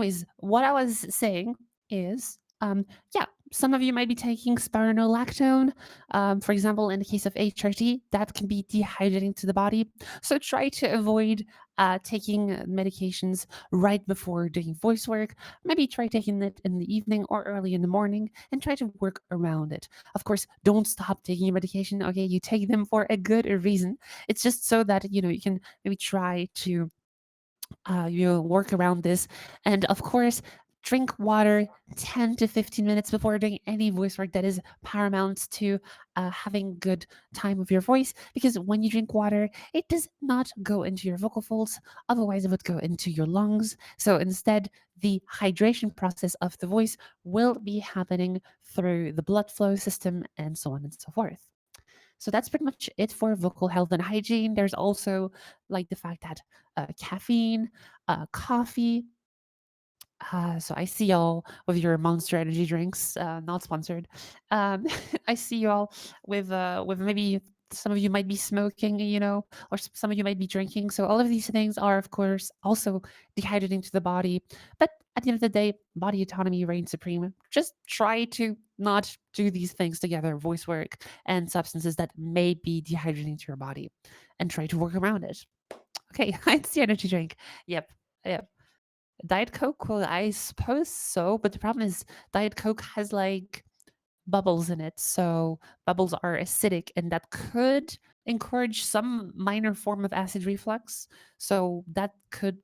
anyways, what I was saying is, yeah, some of you might be taking spironolactone. For example, in the case of HRT, that can be dehydrating to the body. So try to avoid taking medications right before doing voice work. Maybe try taking it in the evening or early in the morning and try to work around it. Of course, don't stop taking your medication. Okay, you take them for a good reason. It's just so that you can maybe try to work around this. And of course, drink water 10 to 15 minutes before doing any voice work. That is paramount to having good time with your voice, because when you drink water, it does not go into your vocal folds. Otherwise, it would go into your lungs. So instead, the hydration process of the voice will be happening through the blood flow system and so on and so forth. So that's pretty much it for vocal health and hygiene. There's also like the fact that caffeine, coffee. So I see y'all with your Monster Energy drinks, not sponsored. Um, I see y'all with maybe some of you might be smoking, or some of you might be drinking. So all of these things are, of course, also dehydrating to the body. But at the end of the day, body autonomy reigns supreme. Just try to not do these things together, voice work and substances that may be dehydrating to your body, and try to work around it. Okay, it's the energy drink. Yep. Yep. Diet Coke? Well, I suppose so, but the problem is Diet Coke has like bubbles in it. So bubbles are acidic, and that could encourage some minor form of acid reflux. So that could,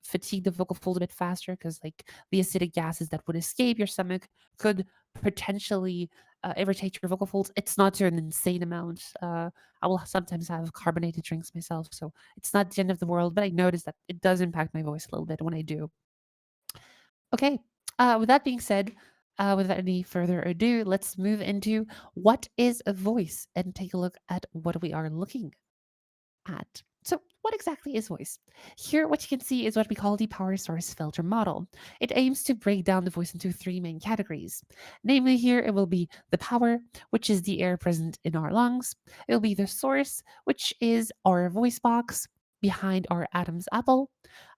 fatigue the vocal fold a bit faster, because like the acidic gases that would escape your stomach could potentially irritate your vocal folds. It's not to an insane amount. I will sometimes have carbonated drinks myself, so it's not the end of the world. But I notice that it does impact my voice a little bit when I do. Okay. With that being said, without any further ado, let's move into what is a voice and take a look at what we are looking at. So, what exactly is voice? Here, what you can see is what we call the power source filter model. It aims to break down the voice into three main categories. Namely, here it will be the power, which is the air present in our lungs. It will be the source, which is our voice box behind our Adam's apple.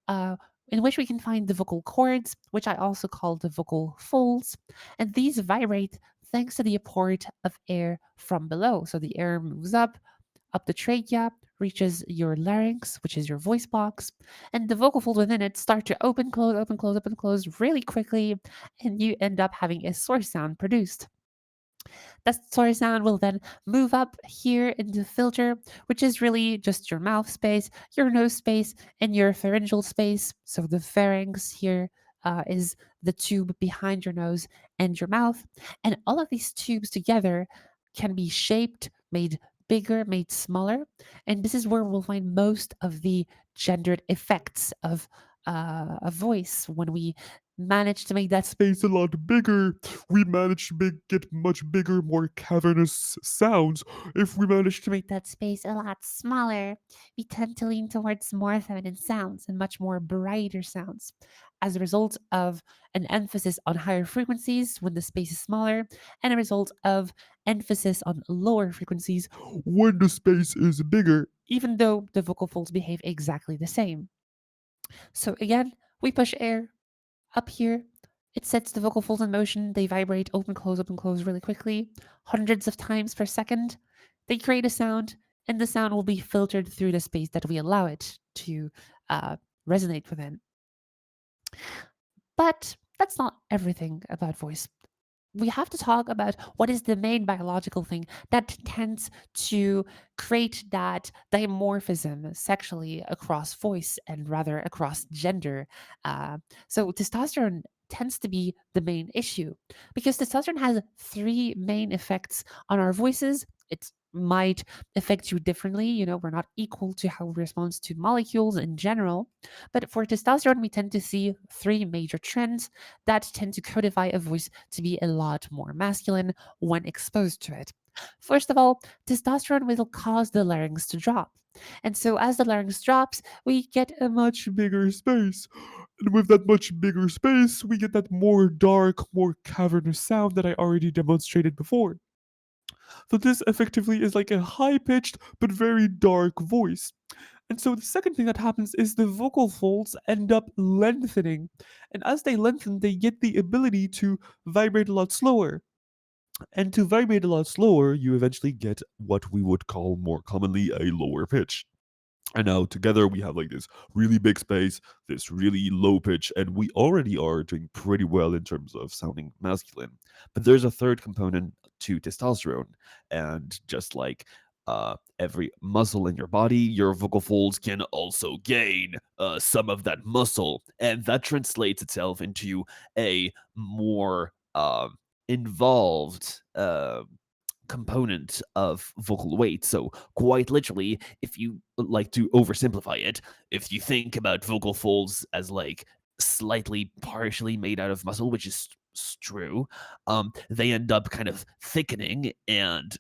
In which we can find the vocal cords, which I also call the vocal folds, and these vibrate thanks to the apport of air from below. So the air moves up the trachea, reaches your larynx, which is your voice box, and the vocal folds within it start to open, close, open, close, open, close really quickly, and you end up having a source sound produced. That source sound will then move up here into the filter, which is really just your mouth space, your nose space, and your pharyngeal space. So the pharynx here is the tube behind your nose and your mouth. And all of these tubes together can be shaped, made bigger, made smaller. And this is where we'll find most of the gendered effects of a voice. When we manage to make that Space a lot bigger, we manage to get much bigger, more cavernous sounds. If we manage to make that space a lot smaller, we tend to lean towards more feminine sounds and much more brighter sounds. As a result of an emphasis on higher frequencies when the space is smaller, and a result of emphasis on lower frequencies when the space is bigger, even though the vocal folds behave exactly the same. So again, we push air up here. It sets the vocal folds in motion. They vibrate open, close really quickly, hundreds of times per second. They create a sound, and the sound will be filtered through the space that we allow it to uh, resonate within. But that's not everything about voice. We have to talk about what is the main biological thing that tends to create that dimorphism sexually across voice and rather across gender. So testosterone tends to be the main issue because testosterone has three main effects on our voices. It might affect you differently. We're not equal to how we respond to molecules in general. But for testosterone, we tend to see three major trends that tend to codify a voice to be a lot more masculine when exposed to it. First of all, testosterone will cause the larynx to drop. And so, as the larynx drops, we get a much bigger space. And with that much bigger space, we get that more dark, more cavernous sound that I already demonstrated before. So this effectively is like a high pitched but very dark voice. And so the second thing that happens is the vocal folds end up lengthening. And as they lengthen, they get the ability to vibrate a lot slower. And to vibrate a lot slower, you eventually get what we would call more commonly a lower pitch. And now together we have like this really big space, this really low pitch, and we already are doing pretty well in terms of sounding masculine. But there's a third component to testosterone, and just like every muscle in your body, your vocal folds can also gain some of that muscle, and that translates itself into a more involved component of vocal weight. So, quite literally, if you like to oversimplify it, if you think about vocal folds as like slightly partially made out of muscle, which is true, they end up kind of thickening and,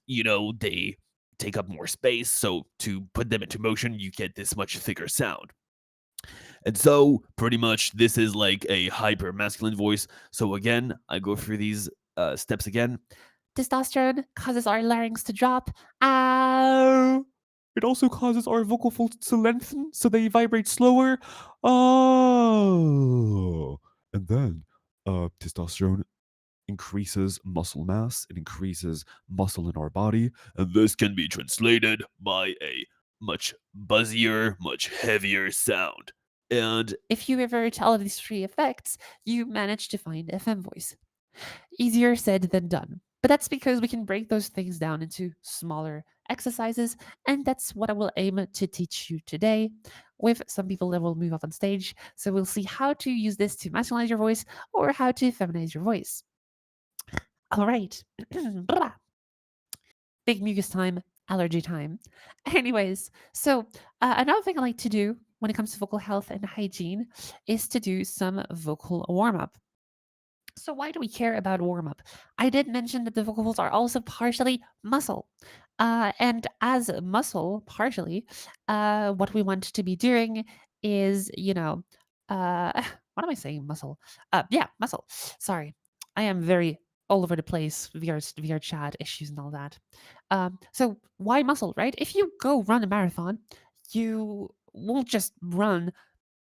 they take up more space. So, to put them into motion, you get this much thicker sound. And so, pretty much, this is like a hyper masculine voice. So, again, I go through these steps again. Testosterone causes our larynx to drop. Ow! It also causes our vocal folds to lengthen so they vibrate slower. Oh. And then testosterone increases muscle mass, it increases muscle in our body, and this can be translated by a much buzzier, much heavier sound. And If you revert all of these three effects, you manage to find a femme voice. Easier said than done. But that's because we can break those things down into smaller exercises, and that's what I will aim to teach you today with some people that will move up on stage. So we'll see how to use this to masculinize your voice or how to feminize your voice. All right. Big mucus time, allergy time. Anyways, so another thing I like to do when it comes to vocal health and hygiene is to do some vocal warm up. So, why do we care about warm up? I did mention that the vocal folds are also partially muscle. And as muscle, partially, what we want to be doing is, what am I saying? Muscle. Yeah, muscle. Sorry. I am very all over the place, VR chat issues and all that. So, why muscle, right? If you go run a marathon, you won't just run,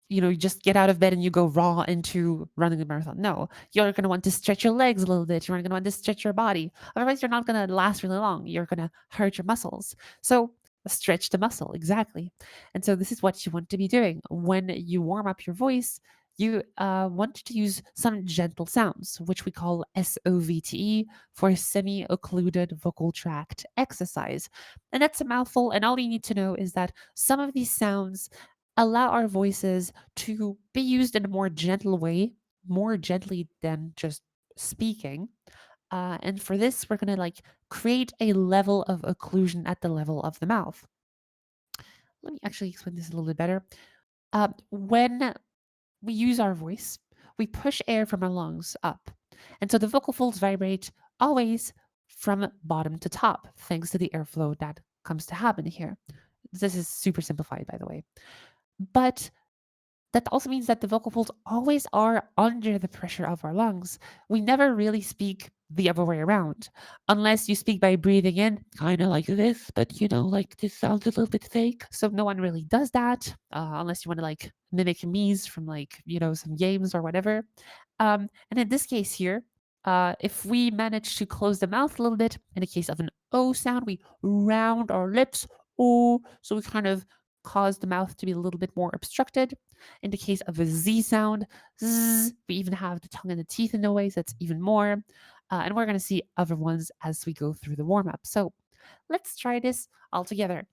you just get out of bed and you go raw into running the marathon. No, you're going to want to stretch your legs a little bit. You're going to want to stretch your body. Otherwise, you're not going to last really long. You're going to hurt your muscles. So, stretch the muscle, exactly. And so, this is what you want to be doing. When you warm up your voice, you want to use some gentle sounds, which we call SOVTE for semi occluded vocal tract exercise. And that's a mouthful. And all you need to know is that some of these sounds allow our voices to be used in a more gentle way, more gently than just speaking. And for this, we're going to create a level of occlusion at the level of the mouth. Let me actually explain this a little bit better. When we use our voice, we push air from our lungs up. And so the vocal folds vibrate always from bottom to top, thanks to the airflow that comes to happen here. This is super simplified, by the way. But that also means that the vocal folds always are under the pressure of our lungs. We never really speak the other way around, unless you speak by breathing in, kind of like this, but this sounds a little bit fake. So no one really does that, unless you want to mimic me's from some games or whatever. And in this case here, if we manage to close the mouth a little bit, in the case of an O sound, we round our lips. O, so we kind of cause the mouth to be a little bit more obstructed. In the case of a Z sound, zzz, we even have the tongue and the teeth in the way, so that's even more. And we're going to see other ones as we go through the warm up. So let's try this all together.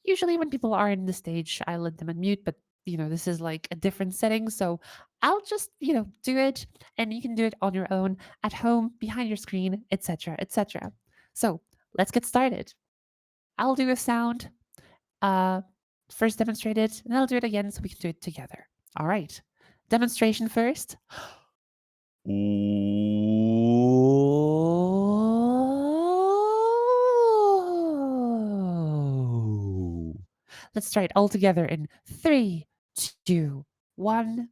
Usually, when people are in the stage, I let them unmute, but this is like a different setting. So I'll just, do it, and you can do it on your own at home, behind your screen, etc., etc. So let's get started. I'll do a sound, uh, first demonstrate it, and I'll do it again so we can do it together. All right. Demonstration first. Let's try it all together in 3, 2, 1.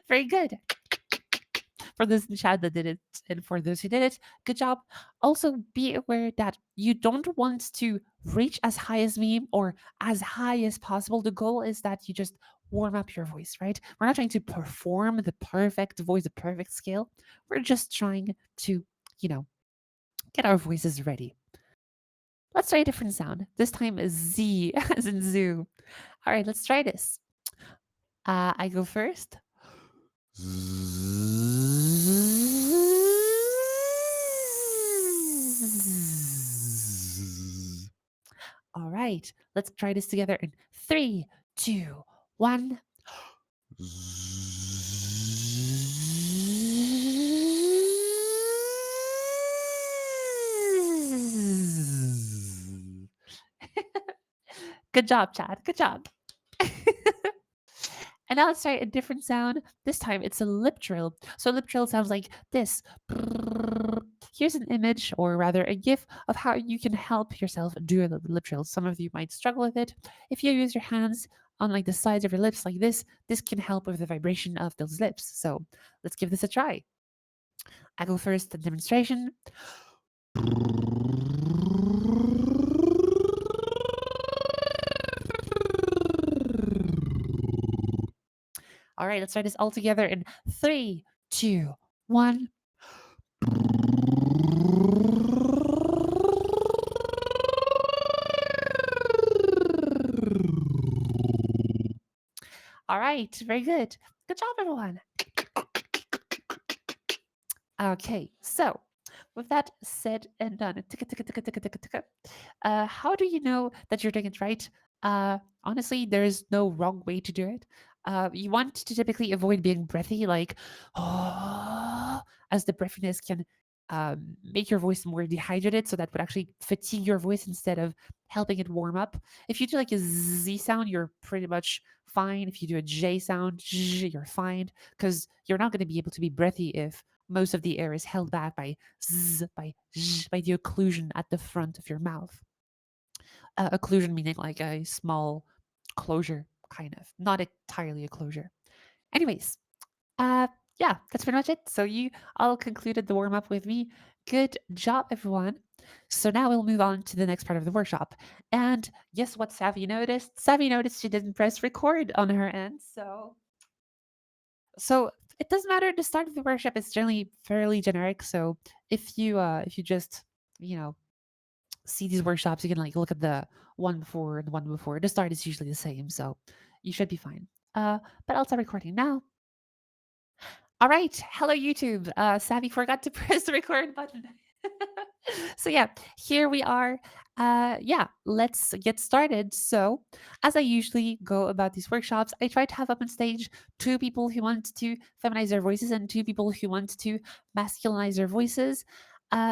Very good. for those in chat that did it and for those who did it, good job. Also, be aware that you don't want to reach as high as me or as high as possible. The goal is that you just warm up your voice, right? We're not trying to perform the perfect voice, the perfect scale. We're just trying to, you know, get our voices ready. Let's try a different sound. This time is Z as in zoo. All right, let's try this. I go first. All right, let's try this together in 3, 2, 1. Good job, Chad. Good job. And now let's try a different sound. This time it's a lip trill. So lip trill sounds like this. Here's an image, or rather a GIF, of how you can help yourself do a lip trill. Some of you might struggle with it. If you use your hands on like the sides of your lips like this can help with the vibration of those lips. So let's give this a try. I go first, the demonstration. All right, let's try this all together in 3, 2, 1. All right, very good. Good job, everyone. Okay, so with that said and done, how do you know that you're doing it right? Honestly, there is no wrong way to do it. You want to typically avoid being breathy, like, oh, as the breathiness can make your voice more dehydrated, so that would actually fatigue your voice instead of helping it warm up. If you do like a Z sound, you're pretty much fine. If you do a J sound, you're fine, because you're not going to be able to be breathy if most of the air is held back by zzz, by zh, by the occlusion at the front of your mouth. Occlusion meaning like a small closure, kind of, not entirely a closure. Anyways, uh, yeah, that's pretty much it. So you all concluded the warm up with me. Good job, everyone. So now we'll move on to the next part of the workshop. And guess what Savvy noticed? Savvy noticed she didn't press record on her end. So it doesn't matter. The start of the workshop is generally fairly generic. So if you just you know see these workshops, you can like look at the one before and the one before. The start is usually the same, so you should be fine. But I'll start recording now. All right, hello YouTube. Savvy forgot to press the record button. So yeah, here we are. Yeah, let's get started. So, as I usually go about these workshops, I try to have up on stage two people who want to feminize their voices and two people who want to masculinize their voices.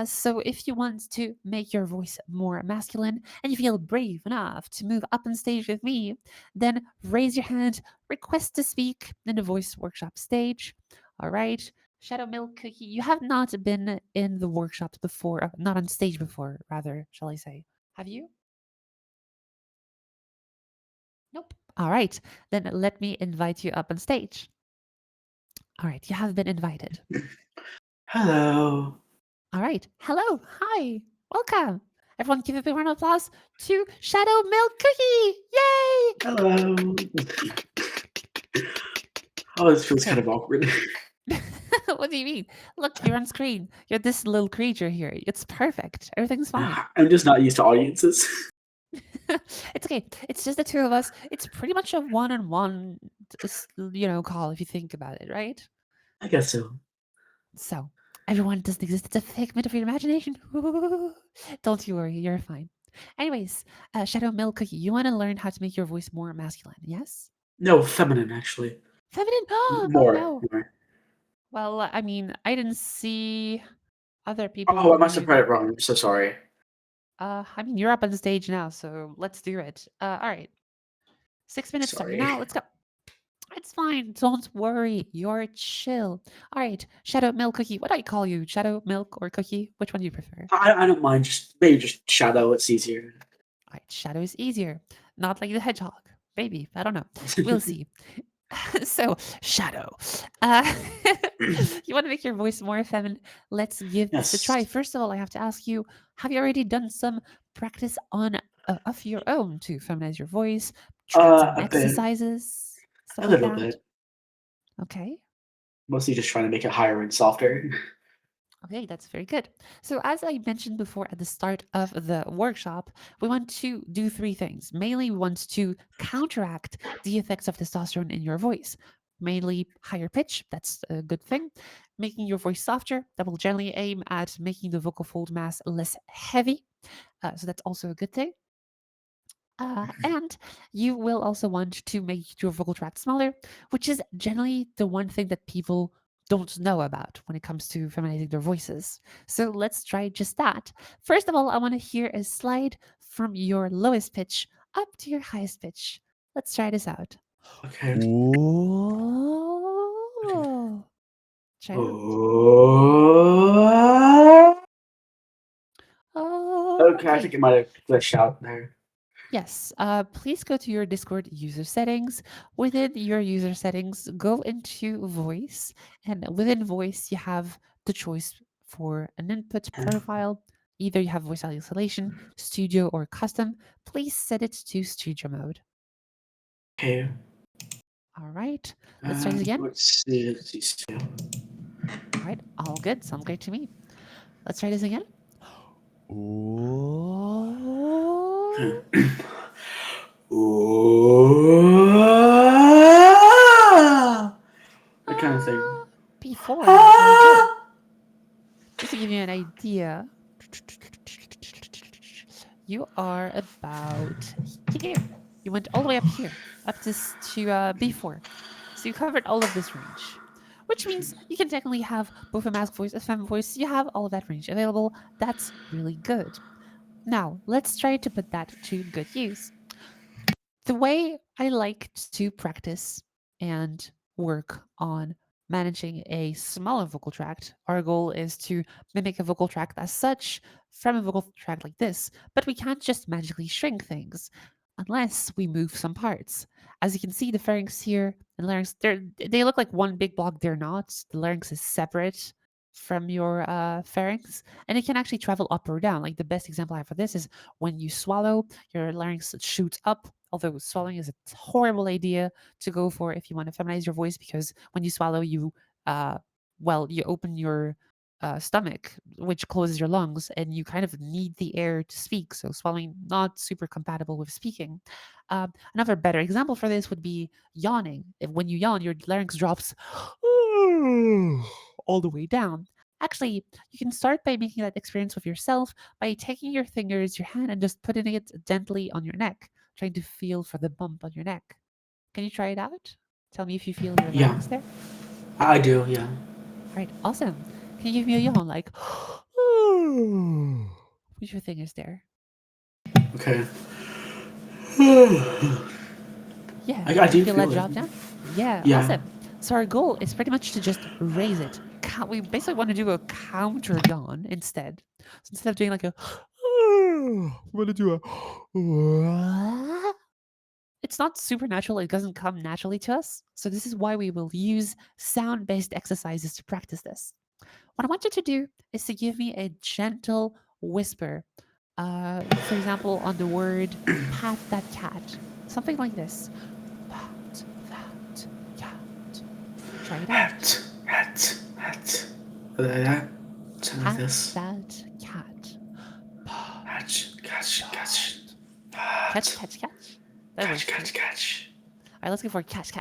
So, if you want to make your voice more masculine and you feel brave enough to move up on stage with me, then raise your hand, request to speak in the voice workshop stage. All right. Shadow Milk Cookie, you have not been in the workshops before, not on stage before, rather, shall I say. Have you? Nope. All right. Then let me invite you up on stage. All right. You have been invited. Hello. All right. Hello. Hi. Welcome. Everyone give a big round of applause to Shadow Milk Cookie. Yay! Hello. Oh, this feels kind So, of awkward. what do you mean? Look, you're on screen. You're this little creature here. It's perfect. Everything's fine. I'm just not used to audiences. It's okay. It's just the two of us. It's pretty much a one-on-one, call if you think about it, right? I guess so. So everyone doesn't exist. It's a figment of your imagination. Don't you worry. You're fine. Anyways, Shadow Milk Cookie, you want to learn how to make your voice more masculine, yes? No, feminine, actually. Feminine? Oh More. no. More. Well, I mean, I didn't see other people Oh, I who must have use read it. it wrong. I'm so sorry. I mean, you're up on the stage now, so let's do it. All right. 6 minutes starting Sorry. now. Let's go. It's fine. Don't worry. You're chill. All right. Shadow Milk Cookie. What do I call you? Shadow Milk or Cookie? Which one do you prefer? I don't mind. Just maybe just shadow. It's easier. All right. Shadow is easier. Not like the hedgehog. Maybe. I don't know. We'll see. So, Shadow, uh, you want to make your voice more feminine? Let's give this a try. Yes. First of all, I have to ask you, have you already done some practice on of your own to feminize your voice? Tried some A bit. exercises, stuff A like little that? bit. Okay. Mostly just trying to make it higher and softer. Okay, that's very good. So, as I mentioned before at the start of the workshop, we want to do three things. Mainly, we want to counteract the effects of testosterone in your voice. Mainly higher pitch, that's a good thing. Making your voice softer, that will generally aim at making the vocal fold mass less heavy. So, that's also a good thing. And you will also want to make your vocal tract smaller, which is generally the one thing that people don't know about when it comes to feminizing their voices. So let's try just that. First of all, I want to hear a slide from your lowest pitch up to your highest pitch. Let's try this out. Okay. Okay. Oh, try it out. Oh. Oh, Okay, I okay. think it might have glitched out there. Yes, please go to your Discord user settings. Within your user settings, go into voice, and within voice, you have the choice for an input profile. Either you have voice isolation, studio, or custom. Please set it to studio mode. Okay. All right, let's try this again. Let's see. Let's see. All right, all good. Sounds great to me. Let's try this again. Oh, Ooh. That kind of thing. before, yeah, very good. Just to give you an idea, you are about here. You went all the way up here, up to B4. So you covered all of this range, which means you can technically have both a masc voice, a fem voice. You have all of that range available. That's really good. Now let's try to put that to good use. The way I like to practice and work on managing a smaller vocal tract, our goal is to mimic a vocal tract as such from a vocal tract like this, but we can't just magically shrink things unless we move some parts. As you can see, the pharynx here and larynx, they look like one big block. They're not. The larynx is separate from your pharynx, and it can actually travel up or down. Like the best example I have for this is when you swallow, your larynx shoots up. Although swallowing is a horrible idea to go for if you want to feminize your voice, because when you swallow, uh, you open your stomach, which closes your lungs, and you kind of need the air to speak. So swallowing not super compatible with speaking. Another better example for this would be yawning. When you yawn, your larynx drops all the way down. Actually, you can start by making that experience with yourself by taking your fingers, your hand, and just putting it gently on your neck, trying to feel for the bump on your neck. Can you try it out? Tell me if you feel your Yeah, larynx there. I do. Yeah. All right, awesome. Can you give me a yawn like, with your fingers there? Okay. Yeah, I can you do feel that feel it. drop down? Yeah, Yeah. awesome. So our goal is pretty much to just raise it. We basically want to do a counter yawn instead. So instead of doing like a, we want to do a, it's not supernatural. It doesn't come naturally to us. So this is why we will use sound-based exercises to practice this. What I want you to do is to give me a gentle whisper. For example, on the word pat that cat. Something like this. Pat that cat. Try it out. Hat. Like that. Something like Pat this. that cat. Pat Catch. catch, Hat. catch, catch. That works too. Catch. All right, let's go for catch. I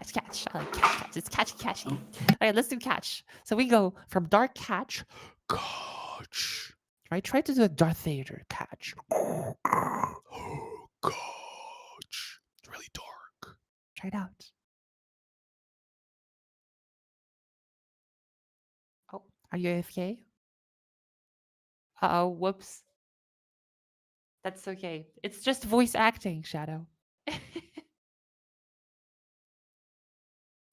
like catch. It's catchy. Oh. All right, let's do catch. So we go from dark catch. Right? Try to do a Darth Vader catch. It's really dark. Try it out. Oh, are you AFK? Uh-oh, whoops. That's okay. It's just voice acting, Shadow. All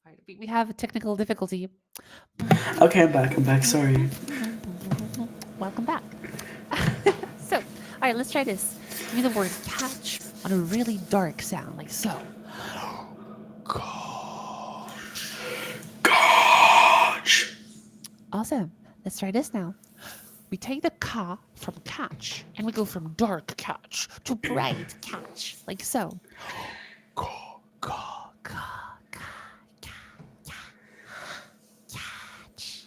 right, we have a technical difficulty. Okay, I'm back. Sorry. Welcome back. So, all right, let's try this. Give me the word catch on a really dark sound, like so. Awesome. Let's try this now. We take the ka from catch and we go from dark catch to bright catch, like so. Ka, ka, Ka, ka, ka, ka, catch.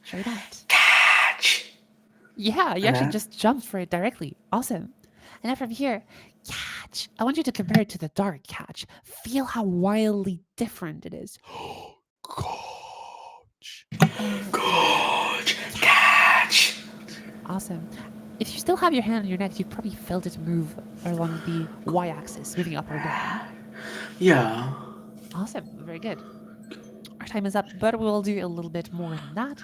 Try that. Catch. Yeah, you And actually that? just jumped for it directly. Awesome. And then from here, catch. I want you to compare it to the dark catch. Feel how wildly different it is. catch. Catch. Catch. Awesome. If you still have your hand on your neck, you probably felt it move along the y-axis, moving up or down. Yeah. Awesome. Very good. Our time is up, but we will do a little bit more than that.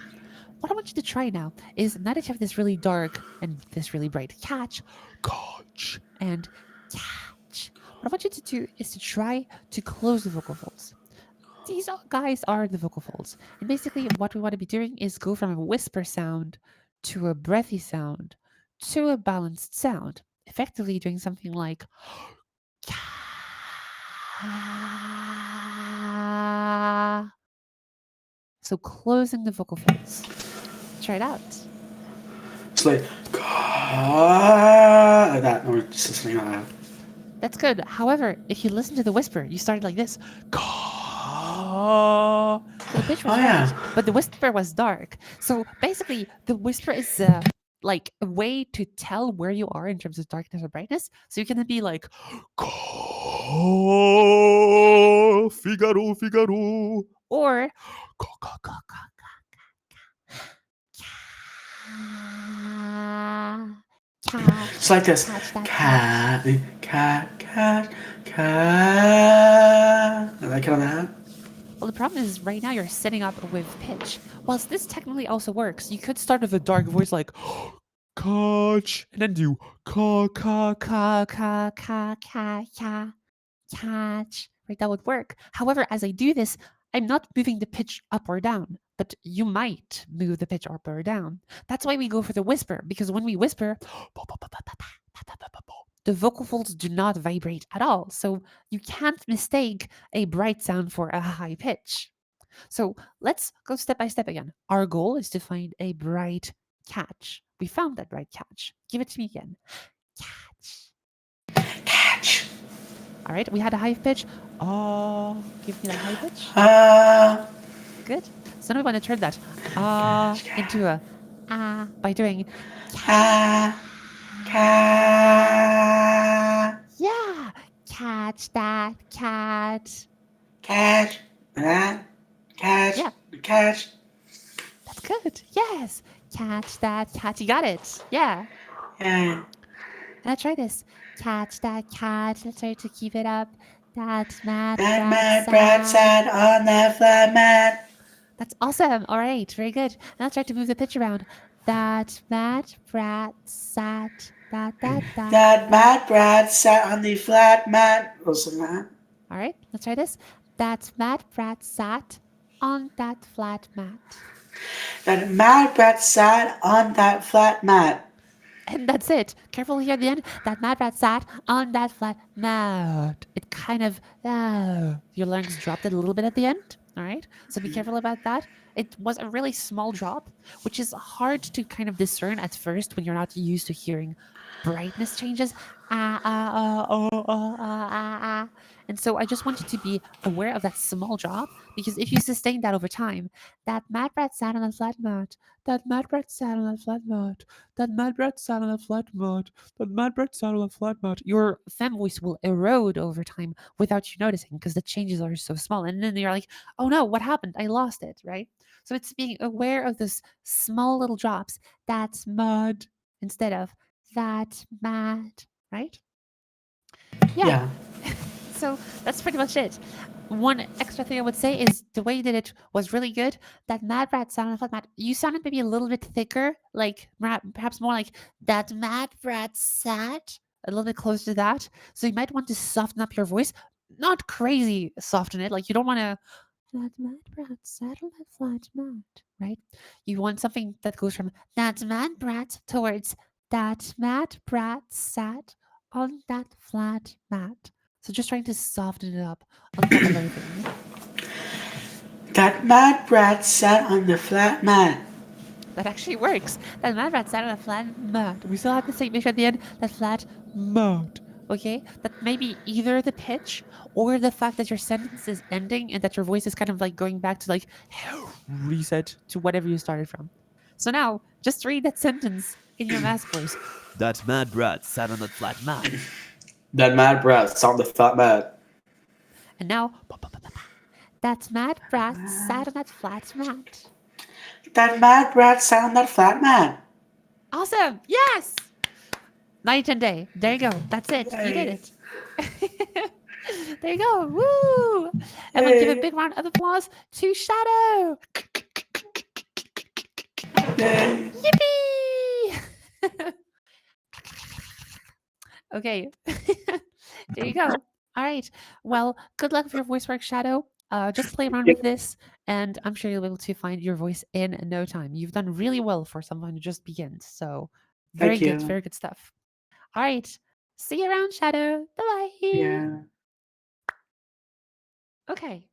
What I want you to try now is, now that you have this really dark and this really bright catch and catch, what I want you to do is to try to close the vocal folds. These guys are the vocal folds. And basically what we want to be doing is go from a whisper sound to a breathy sound to a balanced sound, effectively doing something like ka. So closing the vocal folds. Try it out. It's like that, or just something like that. That's good. However, if you listen to the whisper, you started like this. Ka. So the pitch was Oh, right, yeah. but the whisper was dark. So basically, the whisper is like a way to tell where you are in terms of darkness or brightness. So you can be like, Ka. Figaro, Figaro. or Ka, ka, ka, ka. catch, It's like this. catch that Cat, cat. Like kind of that. Well, the problem is right now you're setting up with pitch. Whilst this technically also works, you could start with a dark voice like Catch. And then do ka, ka, ka. ka, catch. Right, that would work. However, as I do this, I'm not moving the pitch up or down, but you might move the pitch up or down. That's why we go for the whisper, because when we whisper, the vocal folds do not vibrate at all. So you can't mistake a bright sound for a high pitch. So let's go step by step again. Our goal is to find a bright catch. We found that bright catch. Give it to me again. Catch. Catch. All right, we had a high pitch. Oh, give me that high pitch. Good. So now we want to turn that into a by doing Cat. yeah, catch that cat. Catch. That. Catch. Yeah. Catch. That's good. Yes, catch that cat. You got it. Yeah. Yeah. Let's try this. Catch that cat. Let's try to keep it up. That's mad. That mad brat sat on that flat mat. That's awesome. All right, very good. Now let's try to move the pitch around. That mad brat sat. That mad brat sat on the flat mat. Or something like that. All right, let's try this. That mad brat sat on that flat mat. That mad brat sat on that flat mat. And that's it. Careful here at the end. That mad rat sat on that flat mat. It kind of, your larynx dropped it a little bit at the end. All right. So be careful about that. It was a really small drop, which is hard to kind of discern at first when you're not used to hearing brightness changes. And so I just want you to be aware of that small drop, because if you sustain that over time, that mad rat sat on a flat mat, that mad rat sat on a flat mat, that mad rat sat on a flat mat, that mad rat sat on a flat mat, your fem voice will erode over time without you noticing, because the changes are so small. And then you're like, oh no, what happened? I lost it, right? So it's being aware of those small little drops. That's mud instead of that mad, right? Yeah. So that's pretty much it. One extra thing I would say is the way you did it was really good. That mad rat sound on a flat mat, you sounded maybe a little bit thicker, like perhaps more like that mad rat sat, a little bit closer to that. So you might want to soften up your voice. Not crazy soften it. Like you don't want to that mad brat sat on that flat mat, right? You want something that goes from that mad brat towards that mad brat sat on that flat mat. So just trying to soften it up on top of everything. That mad brat sat on the flat mat. that actually works. That mad rat sat on a flat mat. We still have the same issue at the end. That flat mat. Okay? That maybe either the pitch or the fact that your sentence is ending and that your voice is kind of like going back to like reset to whatever you started from. So now, just read that sentence in your mask voice. That mad brat sat on that flat mat. That mad brat on the flat mat. And now, that mad brat sat on that flat mat. That mad brat sat on that flat mat. Awesome. Yes. Night and day. There you go. That's it. You did Yay. it. There you go. Woo! Everyone give a Yay. big round of applause to Shadow. Yay. Yippee! Okay. There you go. All right. Well, good luck with your voice work, Shadow. Just play around with this, and I'm sure you'll be able to find your voice in no time. You've done really well for someone who just begins. So, Thank you. very good stuff. All right. See you around, Shadow. Bye bye. Yeah. Okay.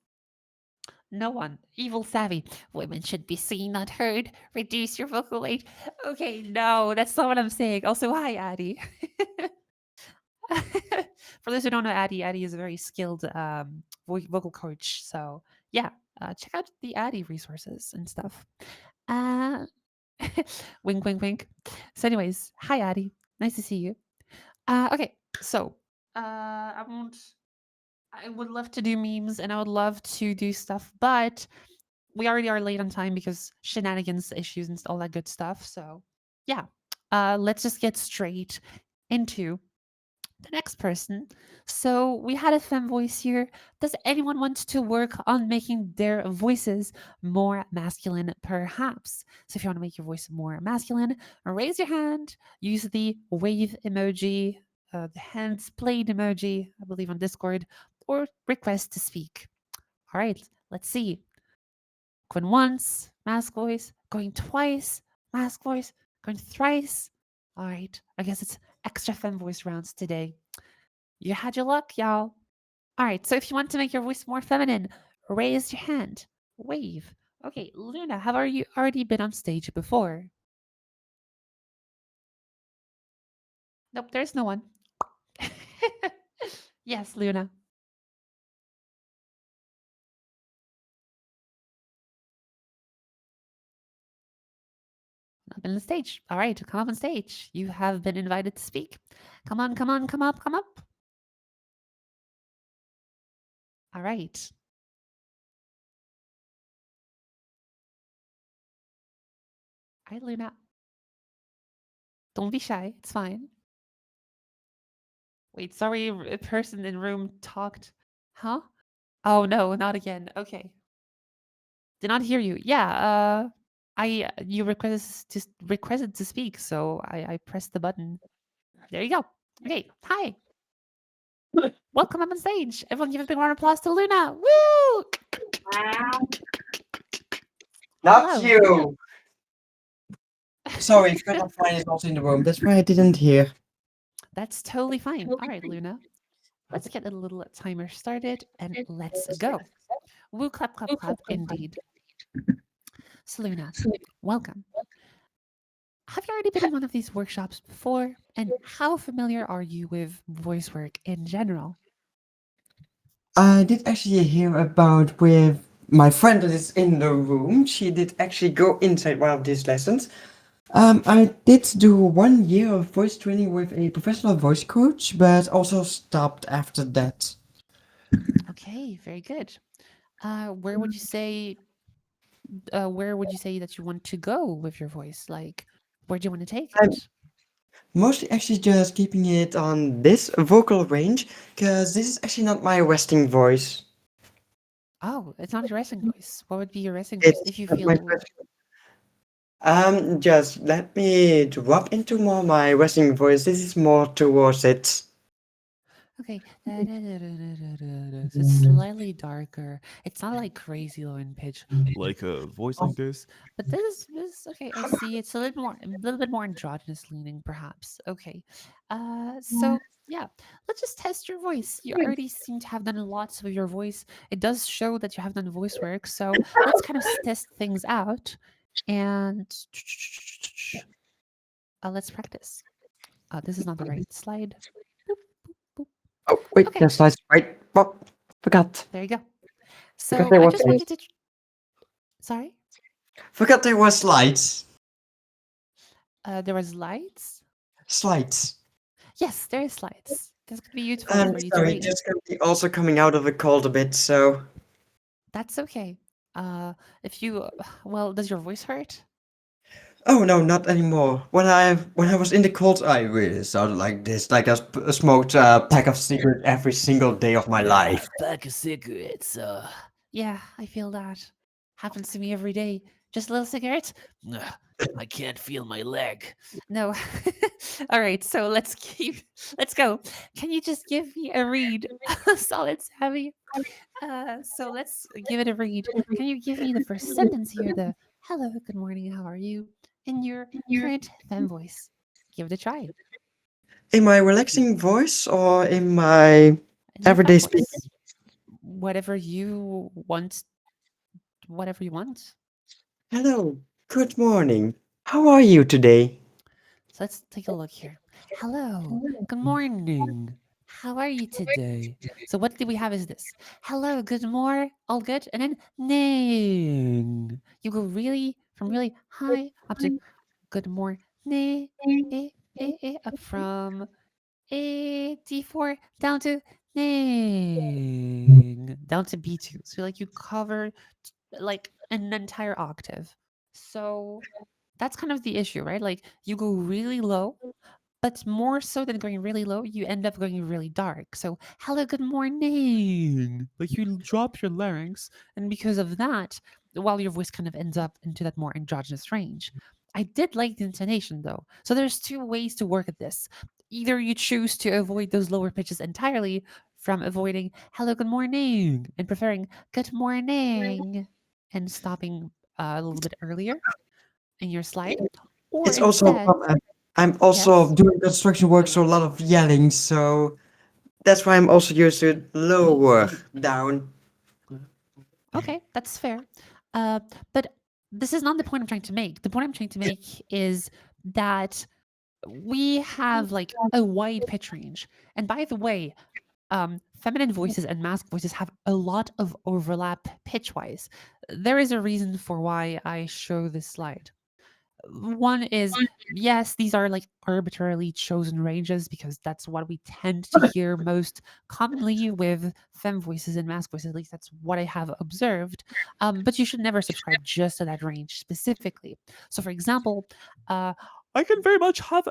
No one. Evil savvy. Women should be seen, not heard. Reduce your vocal weight. Okay, no, that's not what I'm saying. Also, hi, Addie. For those who don't know Addie is a very skilled vocal coach. So, yeah, check out the Addie resources and stuff. Uh, wink, wink, wink. So, anyways, hi, Addie. Nice to see you. Okay, so I won't. I would love to do memes and I would love to do stuff, but we already are late on time because shenanigans, issues, and all that good stuff. So, yeah, let's just get straight into the next person. So, we had a femme voice here. Does anyone want to work on making their voices more masculine, perhaps? So, if you want to make your voice more masculine, raise your hand, use the wave emoji, the hands played emoji, I believe on Discord, or request to speak. All right, let's see. Going once, mask voice. Going twice, mask voice. Going thrice. All right, I guess it's extra femme voice rounds today. You had your luck, y'all. All right, so if you want to make your voice more feminine, raise your hand. Wave. Okay, Luna, have you already been on stage before? Nope, there's no one. Yes, Luna. Not been on the stage. All right, come up on stage. You have been invited to speak. Come on, come on, come up, come up. All right. All right, Luna. Don't be shy. It's fine. Wait, sorry, a person in room talked. Huh? Oh no, not again. Okay. Did not hear you. Yeah, you requested to speak, so I pressed the button. There you go. Okay, hi. Welcome up on stage. Everyone give a big round of applause to Luna. Woo! Not Hello. you. Sorry, friend of mine is also in the room. That's why I didn't hear. That's totally fine. All right, Luna. Let's get a little timer started and let's go. Woo, clap, clap, clap, indeed. So, Luna, welcome. Have you already been in one of these workshops before? And how familiar are you with voice work in general? I did actually hear about with my friend that is in the room. She did actually go inside one of these lessons. I did do 1 year of voice training with a professional voice coach, but also stopped after that. Okay, very good. Where would you say that you want to go with your voice? Like, where do you want to take I'm it? mostly actually just keeping it on this vocal range, because this is actually not my resting voice. Oh, it's not your resting voice. What would be your resting voice It's if you not my feel? Just let me drop into more my resting voice. This is more towards it. Okay. So it's slightly darker. It's not like crazy low in pitch, Like a voice like this. but this okay. I see. It's a little bit more androgynous leaning, perhaps. Okay. So yeah, let's just test your voice. You already seem to have done lots with your voice. It does show that you have done voice work. So let's kind of test things out. And let's practice. This is not the right slide. Boop, boop, boop. Oh, wait, Okay. the slides right. Oh, forgot. There you go. Forgot So there I was just want you to. Sorry? forgot there was slides. There was lights. Slides. Yes, there is slides. This could be useful for you to Sorry, read. just currently also coming out of a cold a bit, so. That's okay. If you, well, does your voice hurt? Oh no, not anymore. When I was in the cold, I really sounded like this. Like I smoked a pack of cigarettes every single day of my life. Pack of cigarettes. Yeah, I feel that. Happens to me every day. Just a little cigarette? Ugh, I can't feel my leg. No. All right, so let's go. Can you just give me a read? Solid savvy. So let's give it a read. Can you give me the first sentence here? The hello, good morning, how are you? In your current femme voice. Give it a try. In my relaxing voice or in my In your everyday femme speaking? voice. Whatever you want. Whatever you want. Hello, good morning. How are you today? So let's take a look here. Hello, good morning. How are you today? So what do we have is this. Hello, good morning, all good, and then ning. You go really from really high up to good morning, up from A D4 down to ning, down to B2. So like you cover like an entire octave. So that's kind of the issue, right? Like you go really low, but more so than going really low, you end up going really dark. So, hello, good morning. Like you drop your larynx, and because of that, while your voice kind of ends up into that more androgynous range. I did like the intonation though. So there's two ways to work at this. Either you choose to avoid those lower pitches entirely from avoiding hello, good morning, and preferring good morning and stopping a little bit earlier in your slide, or It's also instead, I'm also yes. doing construction work, so a lot of yelling. So that's why I'm also used to it lower down. Okay, that's fair. But this is not the point I'm trying to make. The point I'm trying to make is that we have like a wide pitch range. And by the way, feminine voices and masc voices have a lot of overlap pitch wise. There is a reason for why I show this slide. One is yes, these are like arbitrarily chosen ranges because that's what we tend to hear most commonly with femme voices and masc voices. At least that's what I have observed. But you should never subscribe just to that range specifically. So, for example, uh, I can very much have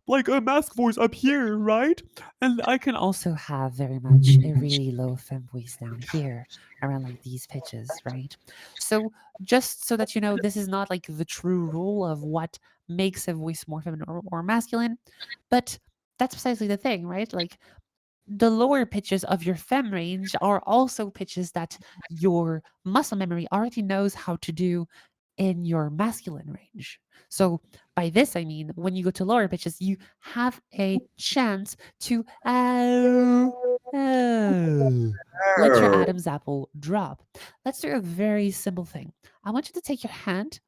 like a mask voice up here, right? And I can also have very much a really low femme voice down here around like these pitches, right? So just so that you know, this is not like the true rule of what makes a voice more feminine or masculine, but that's precisely the thing, right? Like the lower pitches of your fem range are also pitches that your muscle memory already knows how to do in your masculine range. So by this I mean when you go to lower pitches, you have a chance to let your Oh. Adam's apple drop. Let's do a very simple thing. I want you to take your hand,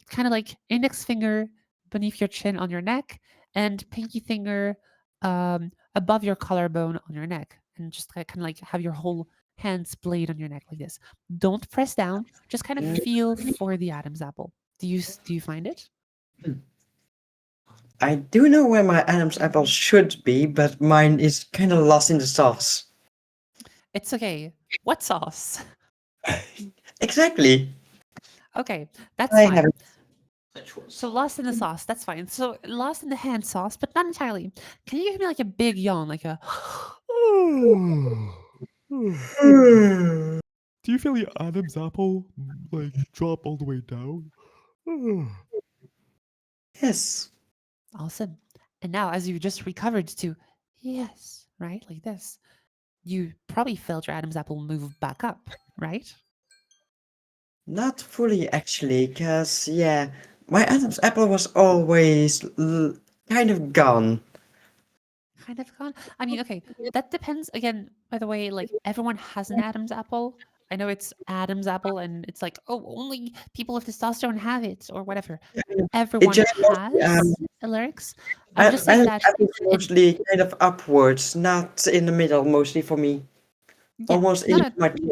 kind of like index finger beneath your chin on your neck, and pinky finger above your collarbone on your neck, and just kind of like have your whole hand splayed on your neck like this. Don't press down. Just kind of feel for the Adam's apple. Do you find it? I do know where my Adam's apple should be, but mine is kind of lost in the sauce. It's okay. What sauce? Exactly. Okay, that's I fine. haven't. So lost in the sauce, that's fine. So lost in the hand sauce, but not entirely. Can you give me like a big yawn, like a Do you feel your Adam's apple like drop all the way down? Yes. awesome. And now as you just recovered to yes, right? Like this, you probably felt your Adam's apple move back up, right? Not fully, actually, because, yeah, my Adam's apple was always kind of gone. Kind of gone. I mean, okay, that depends. Again, by the way, like everyone has an Adam's apple. I know it's Adam's apple, and it's like, oh, only people with testosterone have it, or whatever. It Everyone just mostly, has a larynx. I'm just saying that it's it. mostly kind of upwards, not in the middle, mostly for me. Yeah, Almost no, in no, my chin.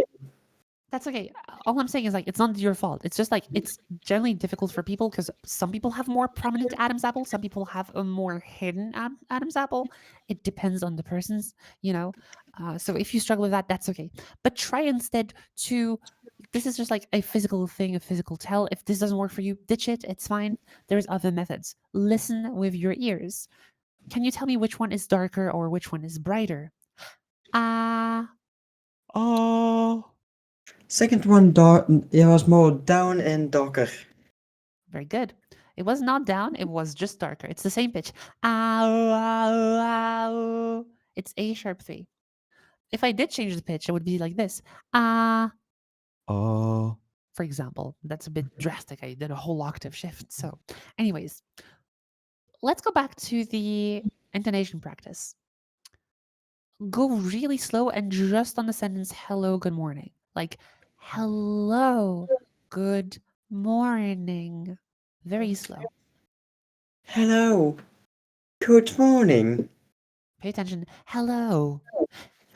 that's okay. All I'm saying is like it's not your fault. It's just like it's generally difficult for people because some people have more prominent Adam's apple, some people have a more hidden Adam's apple. It depends on the person's, you know. So if you struggle with that, that's okay. But try instead to. This is just like a physical thing, a physical tell. If this doesn't work for you, ditch it. It's fine. There's other methods. Listen with your ears. Can you tell me which one is darker or which one is brighter? Ah. Uh, Second one, it was more down and darker. Very good. It was not down, it was just darker. It's the same pitch. Ow, ow, ow. It's A sharp 3. If I did change the pitch, it would be like this. Ah, uh, for example. That's a bit drastic. I did a whole octave shift. So, anyways, let's go back to the intonation practice. Go really slow and just on the sentence hello, good morning. Like hello, good morning. Very slow. Hello. Good morning. Pay attention. Hello.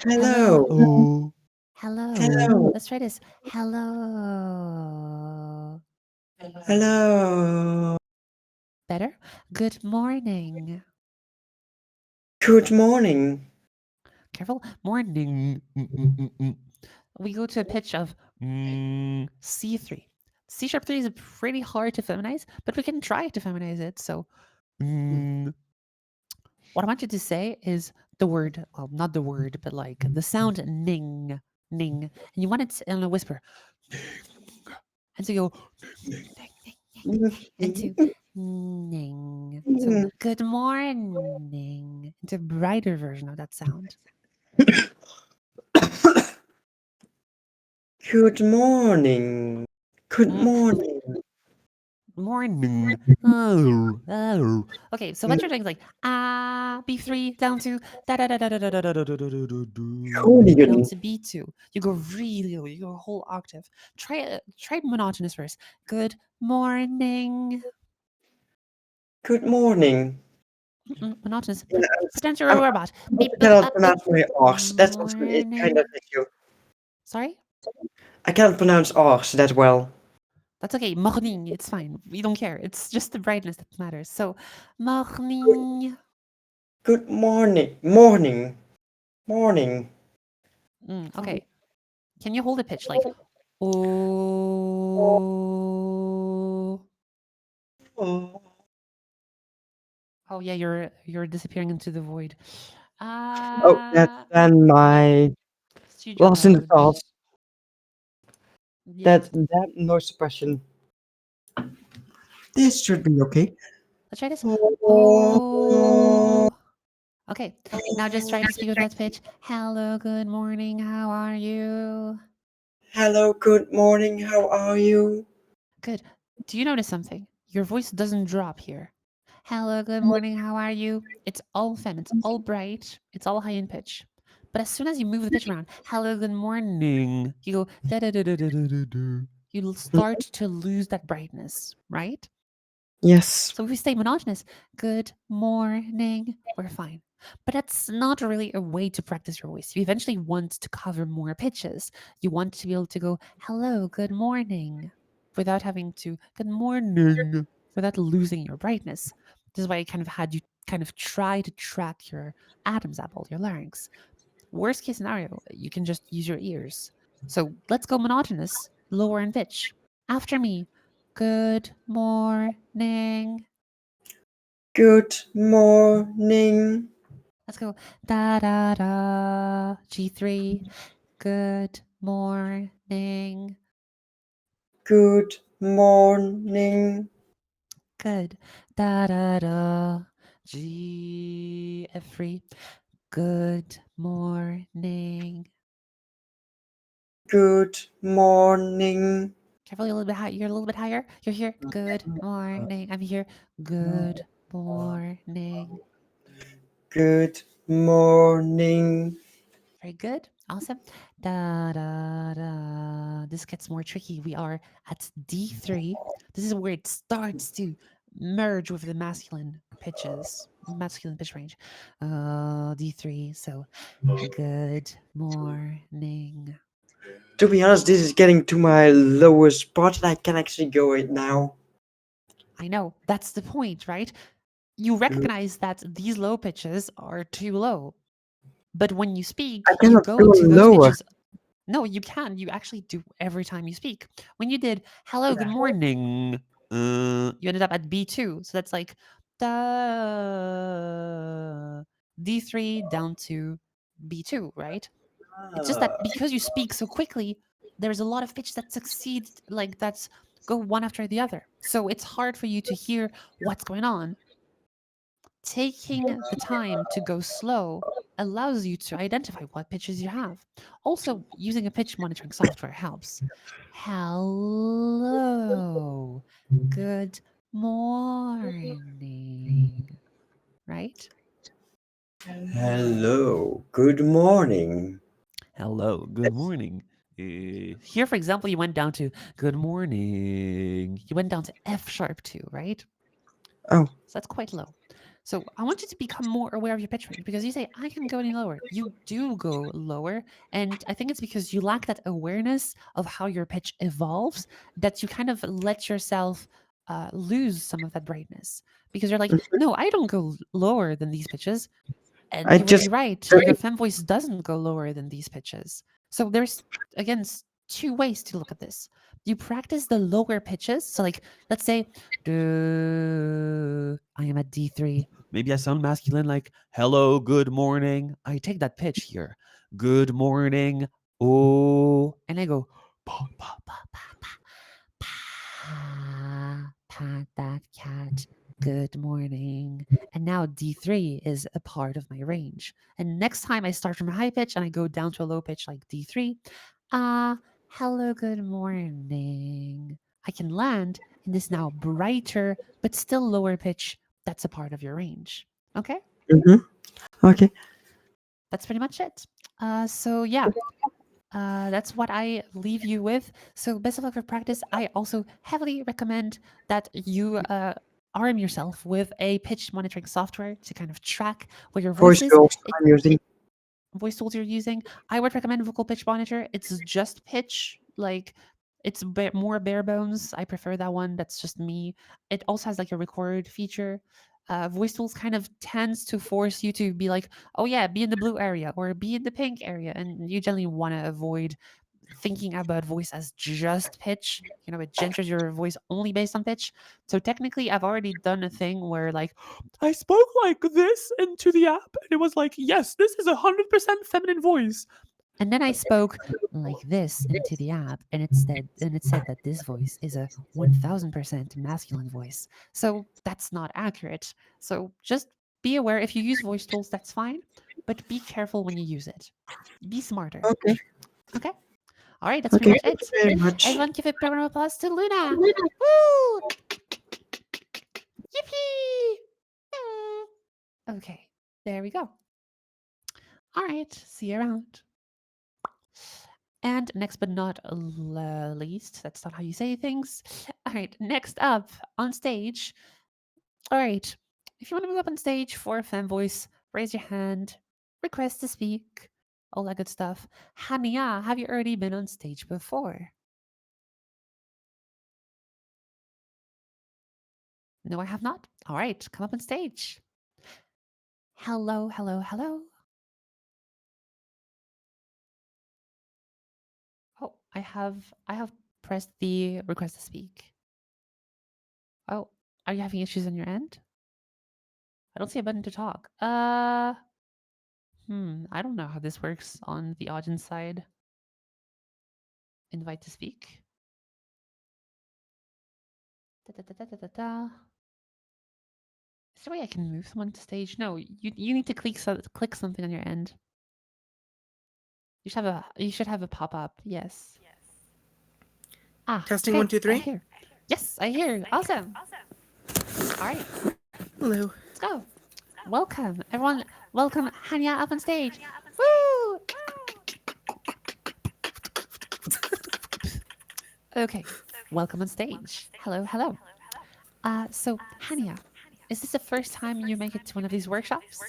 Hello. Hello. oh, Hello. Hello. Let's try this. Hello. Hello. Better? Good morning. Good morning. Careful. Morning. We go to a pitch of C3. C sharp 3 is pretty hard to feminize, but we can try to feminize it. So, mm, what I want you to say is the word, well, not the word, but like the sound ning, ning. And you want it in a whisper. And so you go into ning. So good morning. It's a brighter version of that sound. Good morning. Good Mm, morning. morning. Oh, oh. Okay, so what you're doing is like B3 down to da da da da da da da da da da da da da down Hooligan. to B2. You go really low. You go a whole octave. Try monotonous first. Good morning. Good morning. Monotonous. Yeah, Pretend you're I a robot. also Beep boop cannot up boop. pronounce my R's. That's also a kind of Morning. issue. Sorry. I cannot pronounce R's that well. That's okay. Morning. It's fine. We don't care. It's just the brightness that matters. So, Good, morning. good morning. Morning. Morning. Okay. Can you hold a pitch like, oh? Oh, Oh yeah, you're disappearing into the void. that's Ah, then yeah. my Studio lost in the mode. thoughts. Yeah. That noise suppression. This should be okay. Let's try this. Oh, Oh. Okay. Now just try to speak with that pitch. Hello, good morning. How are you? hello, good morning. How are you? Good. Do you notice something? Your voice doesn't drop here. Hello, good morning, how are you? It's all fem, it's all bright, it's all high in pitch. But as soon as you move the pitch around, hello, good morning, you go da da da da da da da da. You'll start to lose that brightness, right? Yes. So if we stay monotonous, good morning, we're fine. But that's not really a way to practice your voice. You eventually want to cover more pitches. You want to be able to go, hello, good morning, without having to, good morning, without losing your brightness. This is why I kind of had you kind of try to track your Adam's apple, your larynx. Worst case scenario, you can just use your ears. So let's go monotonous, lower in pitch. After me, good morning. Good morning. Let's go. Da da da. G3. Good morning. Good morning. Good. Da da da. G F3. Good morning. Good morning. Careful, you're a little bit high. You're a little bit higher. You're here. Good morning. I'm here. Good morning. Good morning. Very good. Awesome. Da, da, da. This gets more tricky. We are at D3. This is where it starts to merge with the masculine pitches, masculine pitch range. D3. So, good morning. To be honest, this is getting to my lowest spot and I can actually go it now. I know. That's the point, right? You recognize that these low pitches are too low. But when you speak, I you cannot go go to those lower. pitches. No, you can. You actually do every time you speak. When you did hello, good morning, you ended up at B2. So that's like da, D3 down to B2, right? It's just that because you speak so quickly, there's a lot of pitch that succeed, like that's go one after the other. So it's hard for you to hear what's going on. Taking the time to go slow allows you to identify what pitches you have. Also, using a pitch monitoring software helps. Hello, good morning, right? Hello, good morning. Hello, good morning. Here, for example, you went down to good morning. You went down to F sharp 2, right? Oh, So that's quite low. So I want you to become more aware of your pitch range because you say, I can go any lower. You do go lower. And I think it's because you lack that awareness of how your pitch evolves that you kind of let yourself lose some of that brightness because you're like, no, I don't go lower than these pitches. And I you would be just right. Your fem voice doesn't go lower than these pitches. So there's, again, two ways to look at this. You practice the lower pitches. So, like, let's say, duh, I am at D3. Maybe I sound masculine, like hello, good morning. I take that pitch here. Good morning. Oh, And I go, pa, pa, pa, pa, pa, pa, pat that cat. Good morning. And now D3 is a part of my range. And next time I start from a high pitch and I go down to a low pitch like D3, hello, good morning. I can land in this now brighter but still lower pitch that's a part of your range. Okay? okay. That's pretty much it. So yeah, that's what I leave you with. So best of luck for practice. I also heavily recommend that you arm yourself with a pitch monitoring software to kind of track where your voice Voice is. tools I'm using. Voice tools you're using. I would recommend Vocal Pitch Monitor. It's just pitch, like it's more bare bones. I prefer that one. That's just me. It also has like a record feature. Voice tools kind of tends to force you to be like, oh yeah, be in the blue area or be in the pink area, and you generally want to avoid thinking about voice as just pitch. You know, it genders your voice only based on pitch. So technically, I've already done a thing where like I spoke like this into the app, and it was like, yes, this is 100% feminine voice. and then I spoke like this into the app, and it said that this voice is a 1000% masculine voice. So that's not accurate. So just be aware if you use voice tools, that's fine, but be careful when you use it. Be smarter. Okay. Okay. All right, that's pretty Okay. much Thank it. you very much. Everyone, give a round of applause to Luna. Woo! Yippee! Okay, there we go. All right, see you around. And next but not least, that's not how you say things. All right, next up on stage. All right, if you want to move up on stage for a fan voice, raise your hand, request to speak, all that good stuff. Hania, have you already been on stage before? No, I have not. All right, come up on stage. Hello, hello, hello. Oh, I have pressed the request to speak. Oh, are you having issues on your end? I don't see a button to talk. I don't know how this works on the audience side. Invite to speak. Da, da, da, da, da, da, da. Is there a way I can move someone to stage? No, you need to click something on your end. You should have a pop-up. Yes. Testing Okay, 1, 2, I 3. hear. Yes, I hear. Awesome. All right, Hello. let's go. Welcome, everyone. Welcome, Hanya, up on stage. Woo! Okay, welcome on stage. Hello, hello. So, Hania, is this the first time you make it to one of these workshops?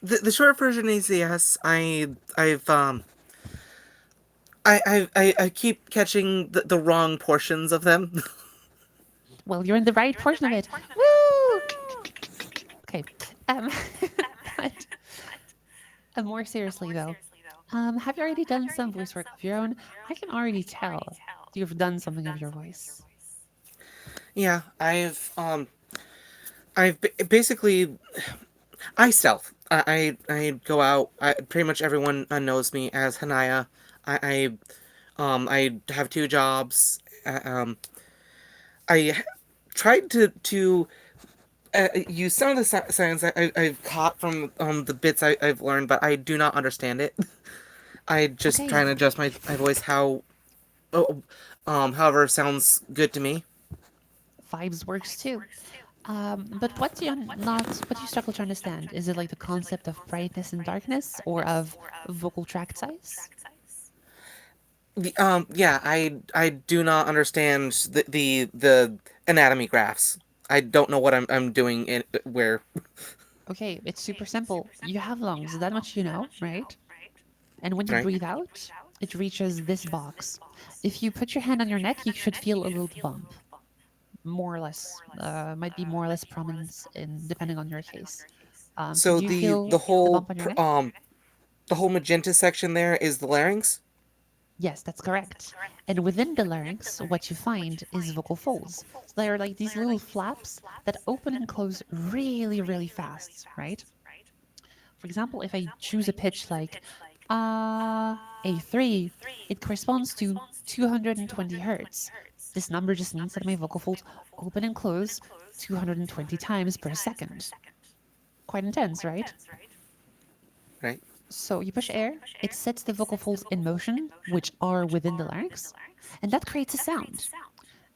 The short version is yes. I keep catching the wrong portions of them. Well, you're in the right portion of it. Woo! Okay. Um, but more seriously, though, have you already done some voice work of your own? I can already tell you've done something of your voice. Yeah, basically I stealth. I go out. Pretty much everyone knows me as Hanaya. I have two jobs. I tried to use some of the sounds I've caught from the bits I've learned, but I do not understand it. I just Okay, try and adjust my voice oh, however sounds good to me. vibes works too. But what do you not? What do you struggle to understand? Is it like the concept of brightness and darkness, or of vocal tract size? Yeah, I do not understand the anatomy graphs. I don't know what I'm doing in where. Okay, it's super simple. You have lungs, that much you know, right? And when you Right. breathe out, it reaches this box. If you put your hand on your neck, you should feel a little bump, more or less. Might be more or less prominent in depending on your case. So So do you the feel the whole bump on your neck? the whole magenta section there is the larynx. Yes, that's correct. And within the larynx, what you find is vocal folds. So they are like these little flaps that open and close really, really fast, right? For example, if I choose a pitch like A3, it corresponds to 220 hertz. This number just means that my vocal folds open and close 220 times per second. Quite intense, right? Right. So you push air, it sets the vocal folds in motion, which are within the larynx, and that creates a sound.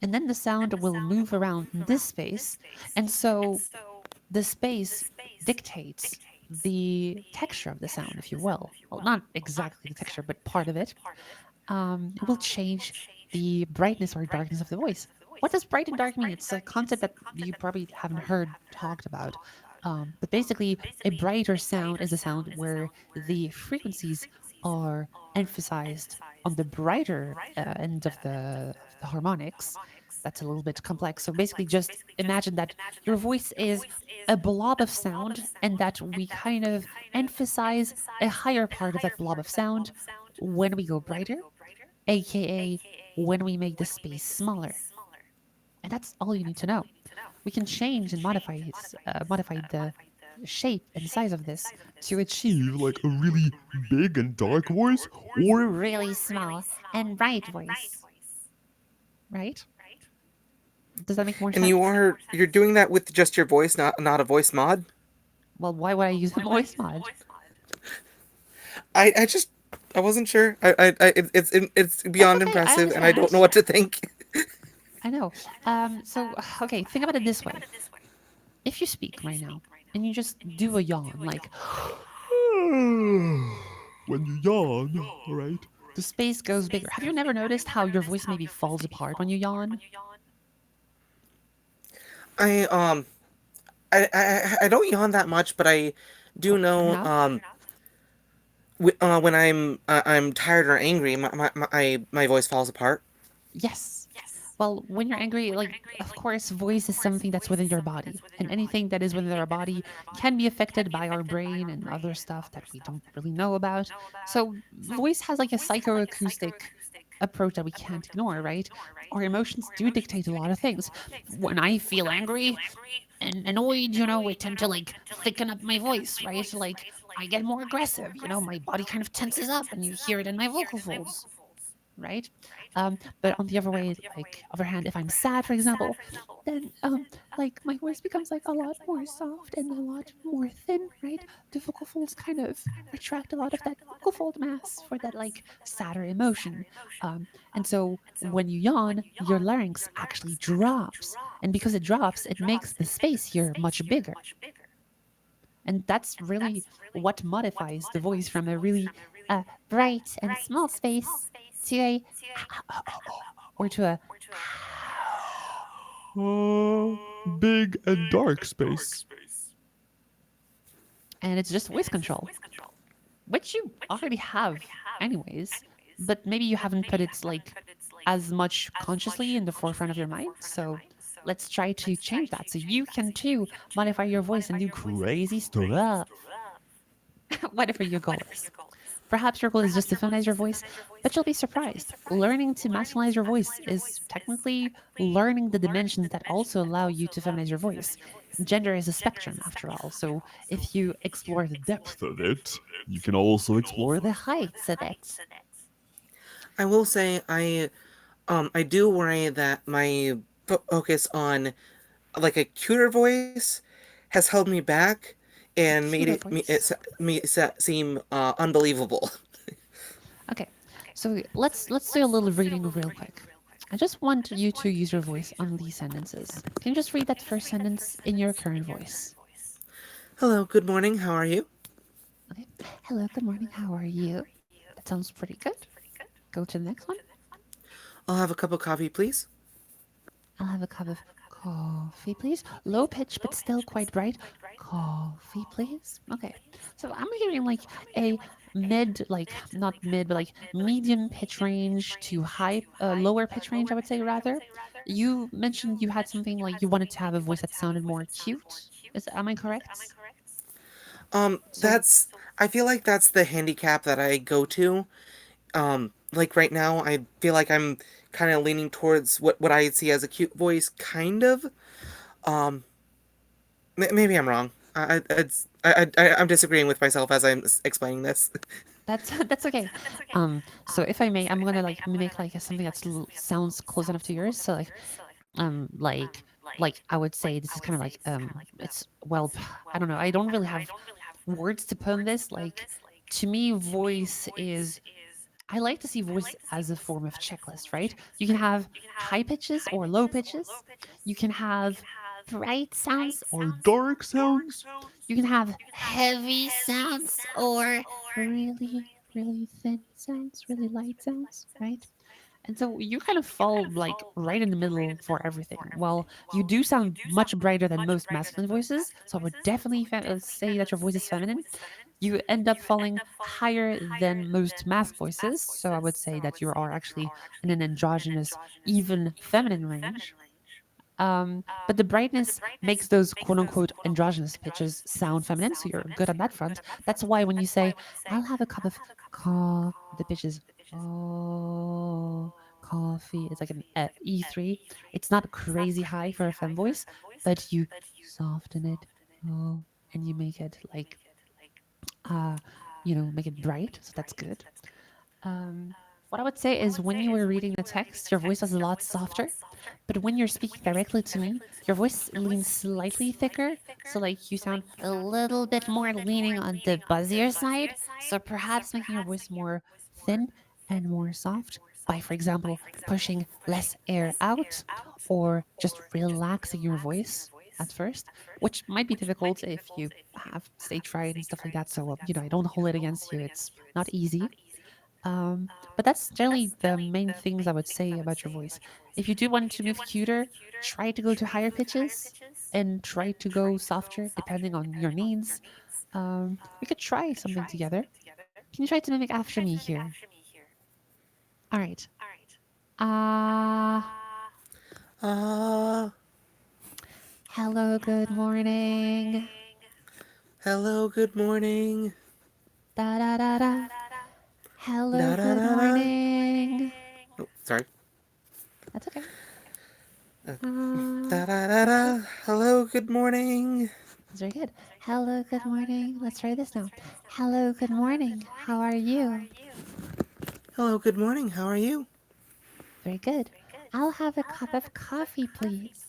And then the sound will move around in this space. And so the space dictates the texture of the sound, if you will. Well, not exactly the texture, but part of it. It will change the brightness or darkness of the voice. What does bright and dark mean? It's a concept that you probably haven't heard talked about. But basically, a brighter sound is a sound where the frequencies are emphasized on the brighter end of the harmonics. That's a little bit complex. So basically, just imagine that your voice is a blob of sound and that we kind of emphasize a higher part of that blob of sound when we go brighter, aka when we make the space smaller. And that's all you need to know. We can change and modify the shape and size of this to achieve Like a really big and dark voice, a or really small and bright voice, right? Does that make more And sense? you're doing that with just your voice, not a voice mod. Well, why would I use a voice mod? I just I wasn't sure. It's That's beyond okay. I impressive, and I don't know understand. what to think. I know. So, okay, think about it this way. If you speak right now and you just do a yawn, like when you yawn, right? the space goes bigger. Have you never noticed how your voice maybe falls apart when you yawn? I I don't yawn that much, but I do Oh, fair know enough. when I'm tired or angry, my voice falls apart. Yes. Well, when you're angry, like, of course, voice is something that's within your body. And anything that is within our body can be affected by our brain and other stuff that we don't really know about. So, voice has like a psychoacoustic approach that we can't ignore, right? Our emotions do dictate a lot of things. When I feel angry and annoyed, I tend to like thicken up my voice, right? Like, I get more aggressive, my body kind of tenses up and you hear it in my vocal folds, right? But on the other way, like other hand, if I'm sad, for example, then like my voice becomes like a lot more soft and a lot more thin, right? The vocal folds kind of retract a lot of that vocal fold mass for that like sadder emotion. And so when you yawn, your larynx actually drops, and because it drops, it makes the space here much bigger. And that's really what modifies the voice from a really bright and small space to a or to a Big and dark space. and it's just voice control, which you already have anyways, but maybe you haven't put it like as much consciously in the forefront of your mind. So let's try to change that so you can too modify your voice and do crazy stuff. Whatever your goal is. Perhaps your goal is just to feminize your voice, but you'll be surprised. Learning to masculinize your voice is technically learning the dimensions that also allow you to feminize your voice. Gender is a spectrum, after all, so if you explore the depth of it, you can also explore the heights of it. I will say I do worry that my focus on like a cuter voice has held me back and made Cuter it seem unbelievable. Okay, so let's do a little reading real quick. I just want you to use your voice on these sentences. Can you just read that first sentence in your current voice? Hello, good morning. How are you? Okay. Hello, good morning. How are you? That sounds pretty good. Go to the next one. I'll have a cup of coffee, please. I'll have a cup of coffee, please. Low pitch, but still quite bright. Coffee, please. Okay. So I'm hearing like a mid, like not mid, but like medium pitch range to high, lower pitch range, I would say rather. You mentioned you had something like you wanted to have a voice that sounded more cute. Am I correct? So That's I feel like that's the handicap that I go to. Like right now, I feel like I'm kind of leaning towards what I see as a cute voice, kind of. Um, Maybe I'm wrong. I'm disagreeing with myself as I'm explaining this. that's okay. So if I may, I'm gonna like mimic like something that sounds close enough to yours. So um like like I would say this is kind of like it's well I don't know, I don't really have words to put on this. Like to me voice is, I like to see voice as a form of checklist, right? You can have high pitches or low pitches, you can have bright sounds Or dark sounds. you can have heavy sounds or really thin sounds, really light sounds, right? And so you kind of fall like right in the middle for everything. Well, you do sound much brighter than most masculine voices, so I would definitely say that your voice is feminine. You end up falling higher than most masc voices, so I would say that you are actually in an androgynous, even feminine range. But the brightness makes those quote unquote androgynous pitches sound feminine, so you're good on that front. That's why when you say, I'll have a cup of the pitch is oh, coffee. It's like an E3. It's not crazy high for a femme voice, but you soften it, oh, and you make it like, uh, make it bright. So that's good. Um, what I would say is when you were reading the text, your voice was a lot softer. But when you're speaking directly to me, your voice leans slightly thicker. So, like, you sound a little bit more leaning on the buzzier side. So, perhaps making your voice more thin and more soft by, for example, pushing less air out or just relaxing your voice at first, which might be difficult if you have stage fright and stuff like that. So, I don't hold it against you. It's not easy. But that's generally the main things I would say about your voice. If you do want to move cuter, try to go to higher pitches and try to go softer depending on your needs. We could try something together. Can you try to mimic after me here? All right. Ah, Uh, hello, good morning. Hello, good morning. Da da da da. Hello, Da da good da. morning. Oh, sorry. That's okay. Uh, Uh, Da da da da. Hello, good morning. That's very good. Hello, good morning. Let's try this now. Hello, good morning. How are you? Hello, good morning. How are you? Very good. I'll have a cup of coffee, please.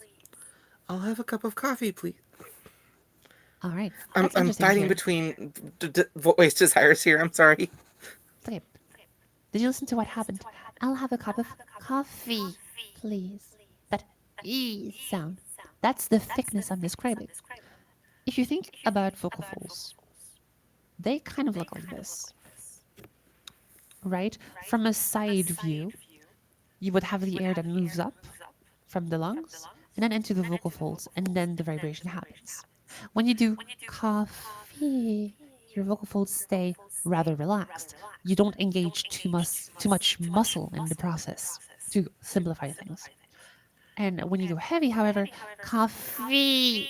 I'll have a cup of coffee, please. All right. I'm That's I'm interesting fighting here. between voice desires here. I'm sorry. It's okay. Did you listen to what happened? I'll have a cup of coffee, please. That E sound. That's the thickness I'm describing. If you think about vocal folds, they kind of look like this. right? From a side view, you would have the air that moves up from the lungs and then into the vocal folds, and then the vibration happens. When you do coffee, your vocal folds stay rather relaxed. You don't engage too much muscle in the process, to simplify things. And when you go heavy, however, coffee,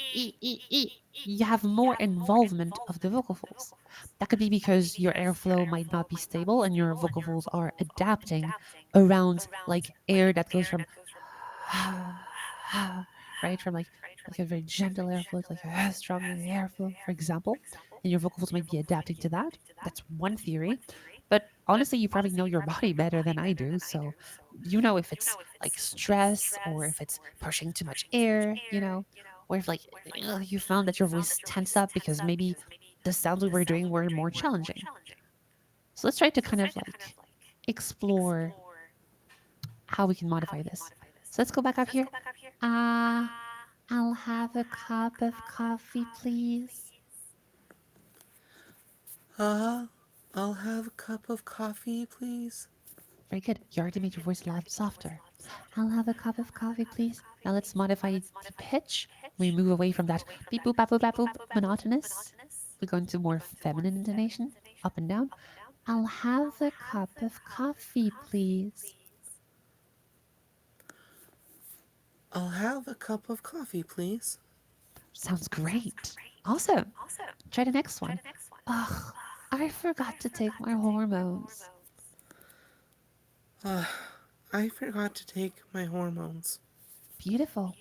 you have more involvement of the vocal folds. That could be because your airflow might not be stable and your vocal folds are adapting around like air that goes from right from like a very gentle airflow to like a strong airflow, for example, and your vocal folds might be adapting to that. That's one theory. But honestly, you probably know your body better than I do, so you know if it's like stress or if it's pushing too much air, or if like you found that your voice tense up because maybe the sounds we were doing were more challenging. So let's try to kind of like explore how we can modify this. So let's go back up here. Uh, I'll have a cup of coffee, please. Uh, I'll have a cup of coffee, please. Very good. You already made your voice a lot softer. I'll have a cup of coffee, please. Now let's modify the pitch. We move away from that beep boop bap boop bap boop monotonous. We go into more feminine intonation, up and down. I'll have a cup of coffee, please. I'll have a cup of coffee, please. Sounds great. Awesome. Try the next one. Ugh, I forgot to take my hormones. I forgot to take my hormones. Beautiful.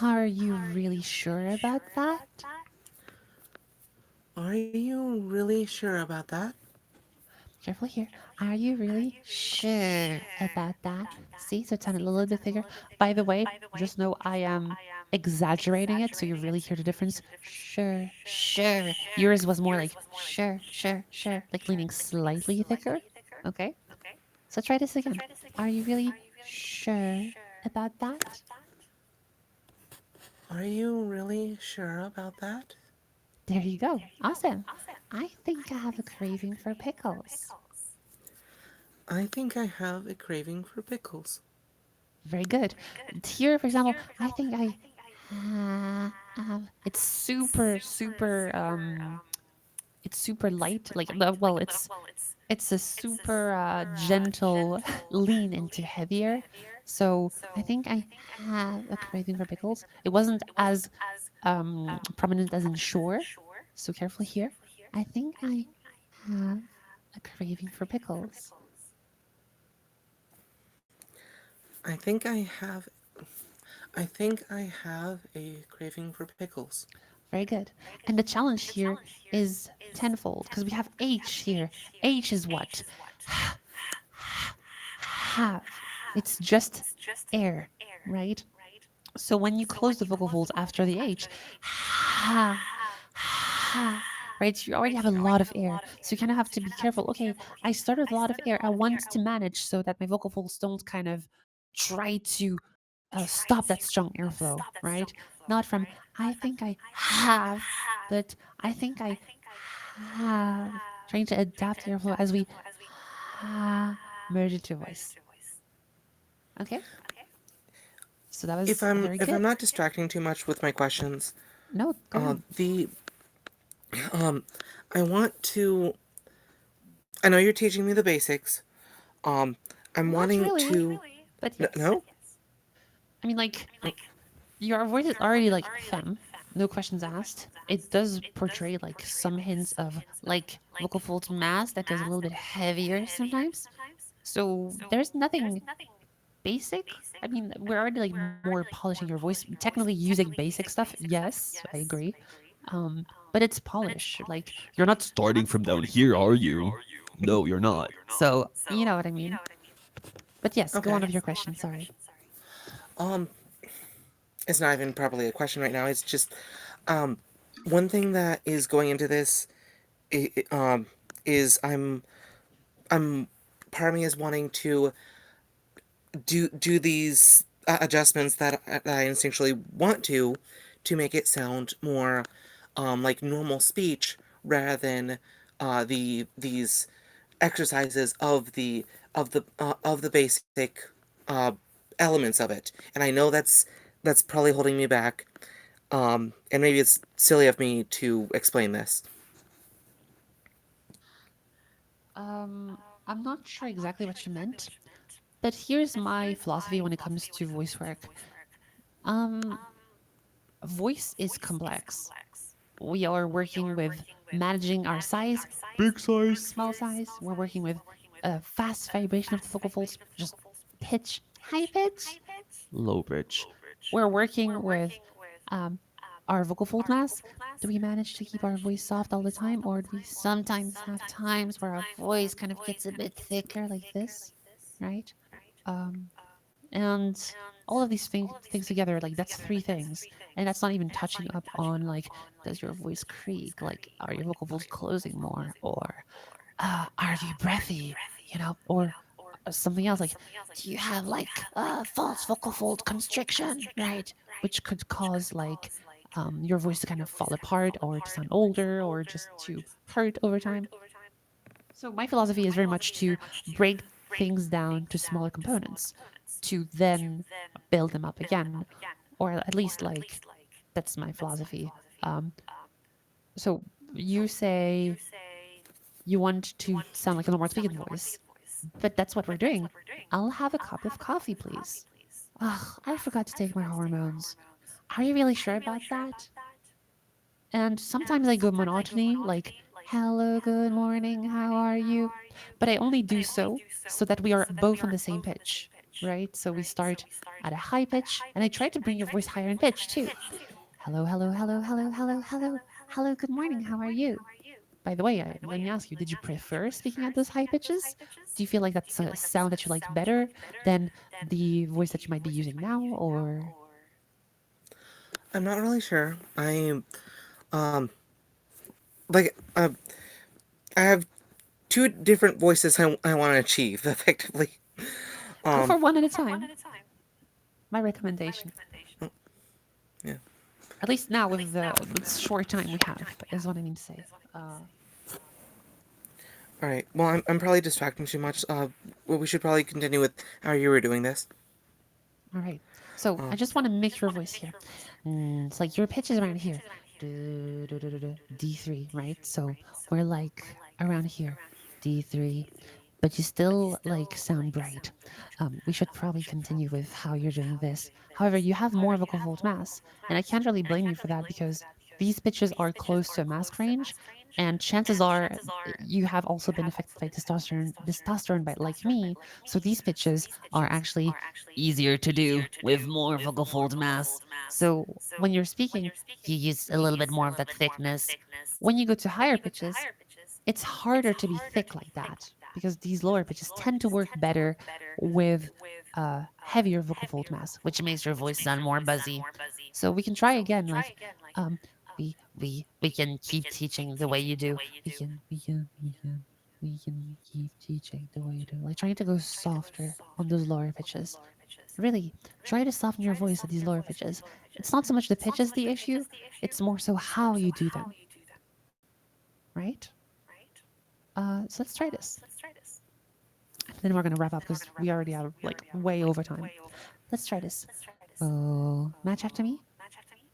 Are you really sure about that? Are you really sure about that? Careful here. Are you really sure about that? See, so it sounded a little bit bigger. By the way, just know I am exaggerating it, so you really hear the difference. Sure, sure. Yours was more like sure, sure, sure, like leaning slightly thicker. Okay, so try this again. Are you really sure about that? Are you really sure about that? There you go. Awesome. I think I have a craving for pickles. I think I have a craving for pickles. Very good. Here, for example, I think I have. It's super, super. It's super light. Like, well, it's a super gentle lean into heavier. So I think I have a craving for pickles. It wasn't as prominent as in shore. So careful here. I think I have a craving for pickles. I think I have I think I have a craving for pickles. Very good. And the challenge here is tenfold because we have H here. H is what? Have. It's just air, right? So when you close the vocal folds after the H, ha, ha, right? You already have a lot of air. So you kind of have to be careful. Okay, I started with a lot of air. I want to manage so that my vocal folds don't kind of try to stop that strong airflow, right? Not from, I think I have, but I think I have. Trying to adapt the airflow as we merge it to voice. Okay? So that If was I'm very if I'm good. not distracting too much with my questions, No, go ahead. the I want to. I know you're teaching me the basics. Um, I'm Not wanting really, to. but yes. No. I mean, like, your voice is already like femme, no questions asked. It does portray like some hints of like vocal folds mass that goes a little bit heavier sometimes. So there's nothing basic. I mean, we're already like more polishing your voice, technically using basic stuff. Yes, I agree. But it's polish. Like you're not Starting from down here, are you? No, you're not. so you know what I mean. But yes, go on Okay. with your question. Sorry. Um, it's not even probably a question right now. It's just, um, one thing that is going into this, is I'm part of me is wanting to do these adjustments that I instinctually want to make it sound more like normal speech rather than these exercises of the basic uh, elements of it, and I know that's probably holding me back. And maybe it's silly of me to explain this. I'm not sure exactly what you meant, but here's my philosophy when it comes to voice work. Um, Voice is complex. We are working with managing our size, Big size. small size. We're working with fast vibration of the vocal folds, just pitch, high pitch, low pitch. We're working with um, our vocal fold mass. Do we manage to keep our voice soft all the time, or do we sometimes have times where our voice kind of gets a bit thicker, like this, right? Um, and all of these things together, like that's three things, and that's not even touching up on like, does your voice creak? Like, are your vocal folds closing more, or are you breathy? Or something else like, do you have like false vocal fold constriction, right? Which could cause like your voice to kind of fall apart or to sound older or just to hurt over time. So my philosophy is very much to break things down to smaller components to then build them up again, or at least like that's my philosophy. Um, so you say you want to sound like a normal speaking voice, but that's what we're doing. I'll have a cup of coffee, please. Ugh, I forgot to take my hormones. Are you really sure about that? And sometimes I go monotony, like, hello, good morning, how are you? But I only do so that we are both on the same pitch, right? So we start at a high pitch, and I try to bring your voice higher in pitch too. Hello, hello, hello, hello, hello, hello, hello, good morning, how are you? By the way, let me ask you, did you prefer speaking at those high pitches? Do you feel like that's a sound that you like better than the voice that you might be using now? Or I'm not really sure. Um like I have two different voices I want to achieve effectively. go Um for one at a time. My recommendation. yeah. At least now with the short time we have, is what I mean to say. All right. Well, I'm probably distracting too much. Well, we should probably continue with how you were doing this. All right. So I just want to mix your voice here. It's like your pitch is around here. D3, right? So we're like around here. D3. But you still like sound bright. We should probably continue with how you're doing this. However, you have more vocal fold mass, and I can't really blame you for that because these pitches are close to a mask range, and chances are you have also been affected by testosterone by like me. So these pitches are actually easier to do with more vocal fold mass. So when you're speaking, you use a little bit more of that thickness. When you go to higher pitches, it's harder to be thick like that because these lower pitches tend to work better with heavier vocal fold mass, which makes your voice sound more buzzy. So we can try again. Like, um, we can keep teaching the way you do. We can keep teaching the way you do. Like trying to go softer on those lower pitches. Really, try to soften your voice at these lower pitches. It's not so much the pitches the issue; it's more so how you do them. Right? So let's try this. Then we're gonna wrap up because we already are like way over time. Let's try this. Oh, match after me.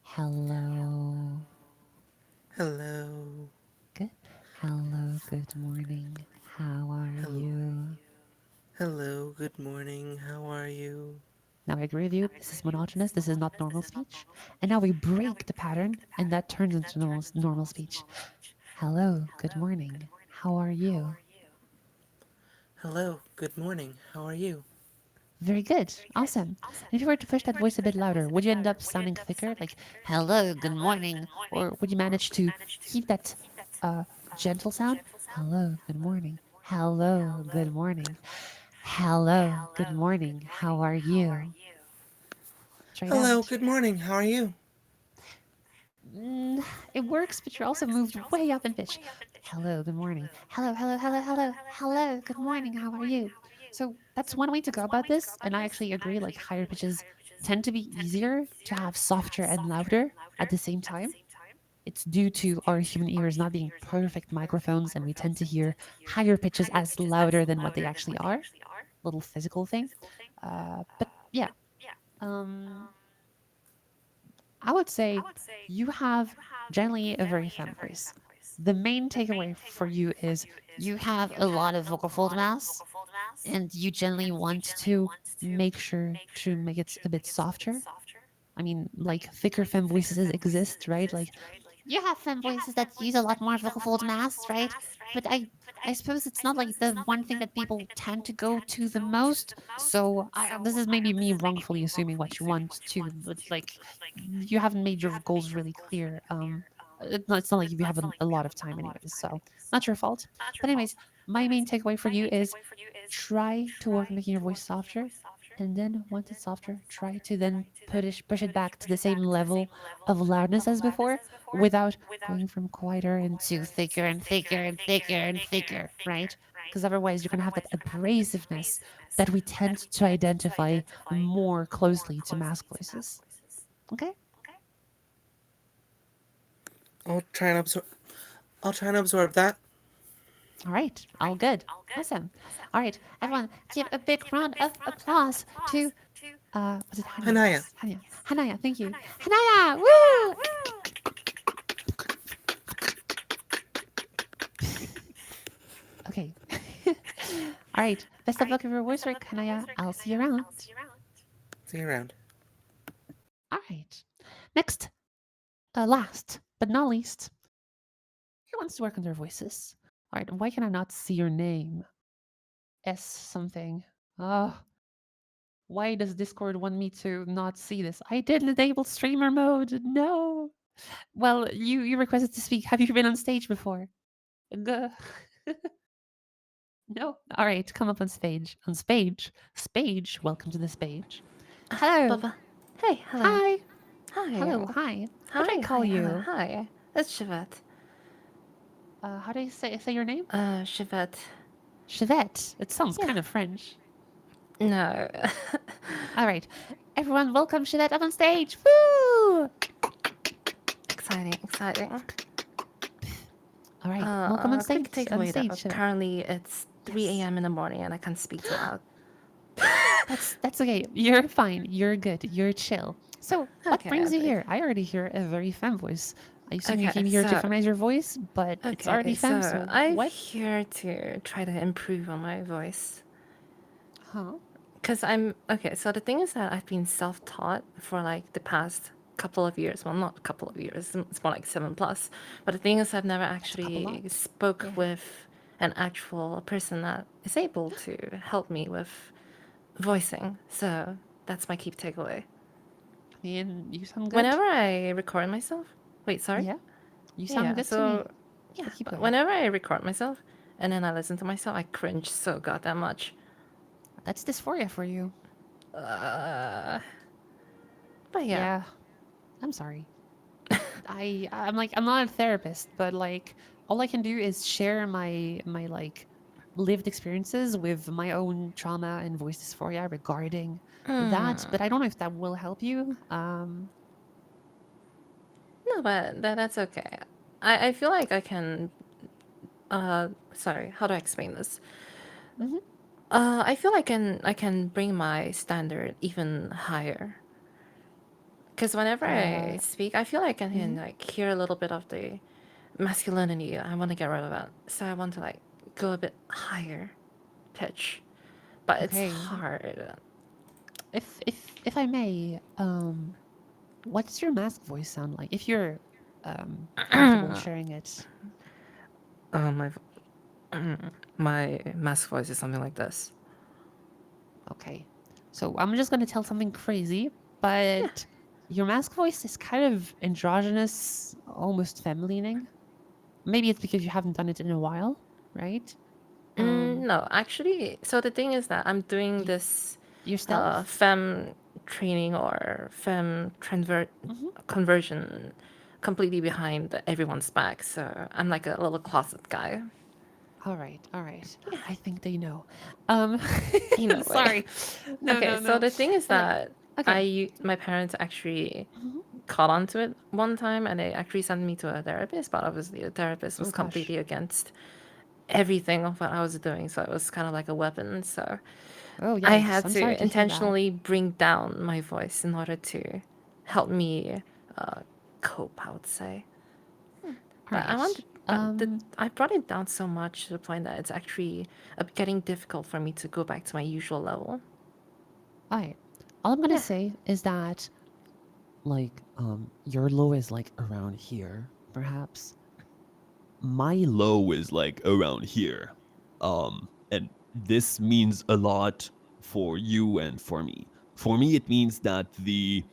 Hello. Hello. Good. Hello. Good morning. How are you? Hello. Good morning. How are you? Now I agree with you. This is monotonous. This is not normal speech. And now we break the pattern, and that turns into normal speech. Hello. Good morning. How are you? Hello. Good morning. How are you? Very good. Awesome. And if you were to push that voice a bit louder, would you end up sounding thicker? Like, hello, good morning? Or would you manage to keep that uh, gentle sound? Hello, good morning. Hello, good morning. Hello, good morning. How are you? Try it Hello. out. Good morning. How are you? Mm, it works, but you're also moved way up in pitch. Hello, good morning. Hello, hello, hello, hello, hello, good morning. How are you? So that's one way to go about this. And I actually agree, like higher pitches tend to be easier to have softer and louder at the same time. It's due to our human ears not being perfect microphones, and we tend to hear higher pitches as louder than what they actually are. Little physical thing. But yeah, um, I would say you have generally a very femme voice. The main takeaway for you is you have a lot of vocal fold mass, and you generally want to make sure to make it a bit softer. I mean, like thicker femme voices exist, right? Like you have femme voices that use a lot more vocal fold mass, right? But I suppose it's not like the one thing that people tend to go to the most. So this is maybe me wrongfully assuming what you want to, but like you haven't made your goals really clear. It's not like you have a lot of time, anyways. So not your fault. But anyways, my main takeaway for you is try to work on making your voice softer, and then once it's softer, try to then push it back to the same level of loudness as before without going from quieter into thicker and thicker and thicker and thicker, right? Because otherwise you're going to have that abrasiveness that we tend to identify more closely to mask voices. Okay? I'll try and absorb. I'll try and absorb that. All right. All good. Awesome. All right. Everyone, give a big round of applause to was it Hania? Hanaya. Hania. Hanaya, thank you. Hanaya! Woo! Okay. All right. Best of luck with your voice work, Hanaya. I'll see you around. See you around. All right. Next, last but not least, who wants to work on their voices? All right. Why can I not see your name? S something. Oh, why does Discord want me to not see this? I didn't enable streamer mode. No. Well, you requested to speak. Have you been on stage before? Guh. No. All right, come up on stage. On stage. Spage. Welcome to the stage. Hello. Baba. Hey, hello. Hi. Hi. Hello. Hi. Hi, What do I call hi, you? hello, hi. It's Chivette. How do you say your name? Chivette. Chivette. It sounds Yeah. kind of French. No. All right, everyone, welcome Chivette up on stage. Woo! exciting, exciting. All right, welcome on stage. Quick On takeaway though. stage. Chivette. Currently it's 3 Yes. a.m. in the morning and I can't speak too loud. That's okay. You're fine. You're good. You're chill. So, what Okay, brings you okay. here? I already hear a very femme voice. I assume you Okay, came here to so- feminize your voice, but it's already femme. So I'm what? here to try to improve on my voice. Huh? Because so the thing is that I've been self-taught for like the past couple of years. Well, not a couple of years, it's more like 7+. But the thing is, I've never actually lot. spoke Yeah. with an actual person that is able to help me with voicing. So that's my key takeaway. I mean, you sound good. Whenever I record myself, wait, sorry? Yeah, you sound good to me. Yeah, But keep but going. whenever I record myself and then I listen to myself, I cringe so goddamn much. That's dysphoria for you. But yeah. Yeah. I'm sorry. I'm not a therapist, but like all I can do is share my like lived experiences with my own trauma and voice dysphoria regarding that. But I don't know if that will help you. No, but that's okay. I feel like I can. Sorry, how do I explain this? Mhm. I feel like I can bring my standard even higher. Because whenever I speak, I feel like I can like hear a little bit of the masculinity. I want to get rid of that, so I want to like go a bit higher pitch, but Okay. it's hard. If I may, what does your mask voice sound like? If you're comfortable sharing it. My my mask voice is something like this. Okay. So I'm just gonna tell something crazy, but your mask voice is kind of androgynous, almost femme-leaning. Maybe it's because you haven't done it in a while, right? No, actually, so the thing is that I'm doing this Yourself? femme training or femme conversion completely behind everyone's back. So I'm like a little closet guy. All right, all right. I think they know. You know, Sorry. No, okay, no, so no. the thing is But, that okay. my parents actually caught onto it one time, and they actually sent me to a therapist. But obviously, the therapist was Oh, gosh. completely against everything of what I was doing, so it was kind of like a weapon. So Oh, I yikes. had I'm to sorry to hear that. intentionally bring down my voice in order to help me cope, I would say. All But I right. wanted, I brought it down so much to the point that it's actually getting difficult for me to go back to my usual level. All right. All I'm gonna Yeah. say is that, like, your low is like around here, perhaps. My low is like around here. And this means a lot for you and for me. For me, it means that the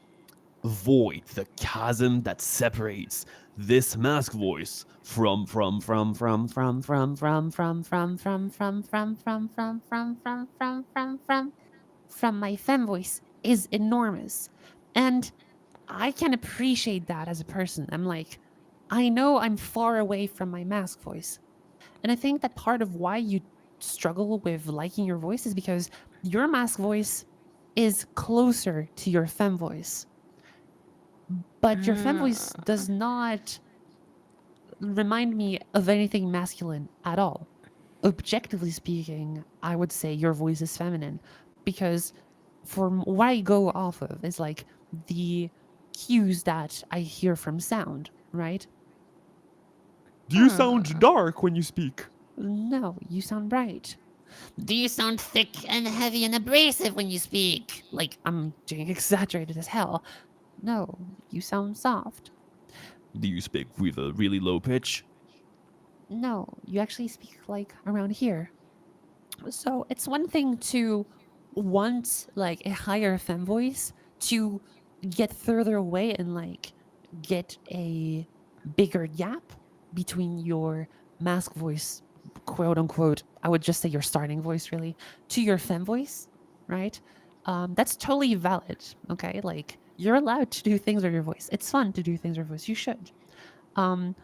void, the chasm that separates this mask voice from my fem voice is enormous. And I can appreciate that as a person. I'm like, I know I'm far away from my mask voice. And I think that part of why you struggle with liking your voice is because your mask voice is closer to your fem voice. But your fem voice does not remind me of anything masculine at all. Objectively speaking, I would say your voice is feminine because from what I go off of is like the cues that I hear from sound, right? Do you sound dark when you speak? No, you sound bright. Do you sound thick and heavy and abrasive when you speak? Like I'm doing exaggerated as hell. No, you sound soft. Do you speak with a really low pitch? No, you actually speak like around here. So it's one thing to want like a higher fem voice to get further away and like get a bigger gap between your mask voice, quote unquote. I would just say your starting voice really to your fem voice, right? That's totally valid. Okay, like you're allowed to do things with your voice. It's fun to do things with your voice. You should. Um,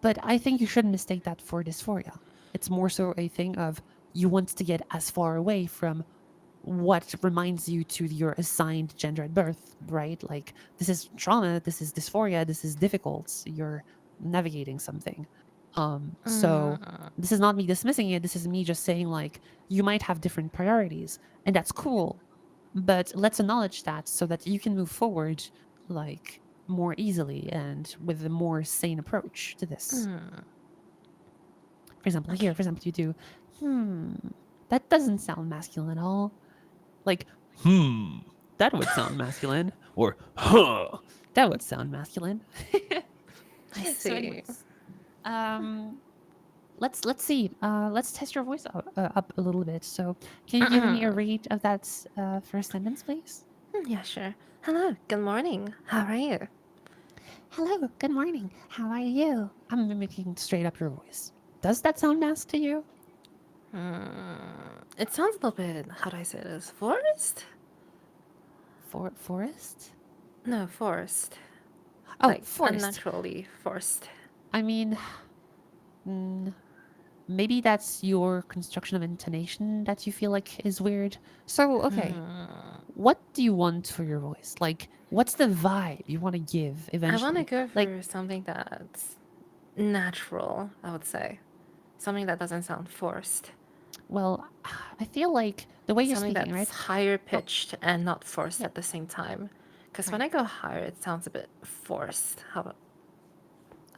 but I think you shouldn't mistake that for dysphoria. It's more so a thing of you want to get as far away from what reminds you to your assigned gender at birth, right? Like this is trauma, this is dysphoria, this is difficult. You're navigating something. So this is not me dismissing it. This is me just saying like you might have different priorities, and that's cool. But let's acknowledge that so that you can move forward like more easily and with a more sane approach to this. For example, here, for example, you do, that doesn't sound masculine at all. Like, that would sound masculine. Or, huh? That would sound masculine. I So, see. anyways, let's see. Let's test your voice up a little bit. So, can you give me a read of that first sentence, please? Yeah, sure. Hello, good morning. How are you? Hello, good morning. How are you? I'm mimicking straight up your voice. Does that sound mask to you? It sounds a little bit, how do I say this? Forest? Forest? No, forest. Oh, Like forest. unnaturally forced. I mean, maybe that's your construction of intonation that you feel like is weird. So, okay, what do you want for your voice? Like, what's the vibe you want to give eventually? I want to go like, for something that's natural, I would say. Something that doesn't sound forced. well, I feel like the way you're Something speaking, that's right? higher pitched and not forced Yeah. at the same time. Because when Right. I go higher, it sounds a bit forced. How about?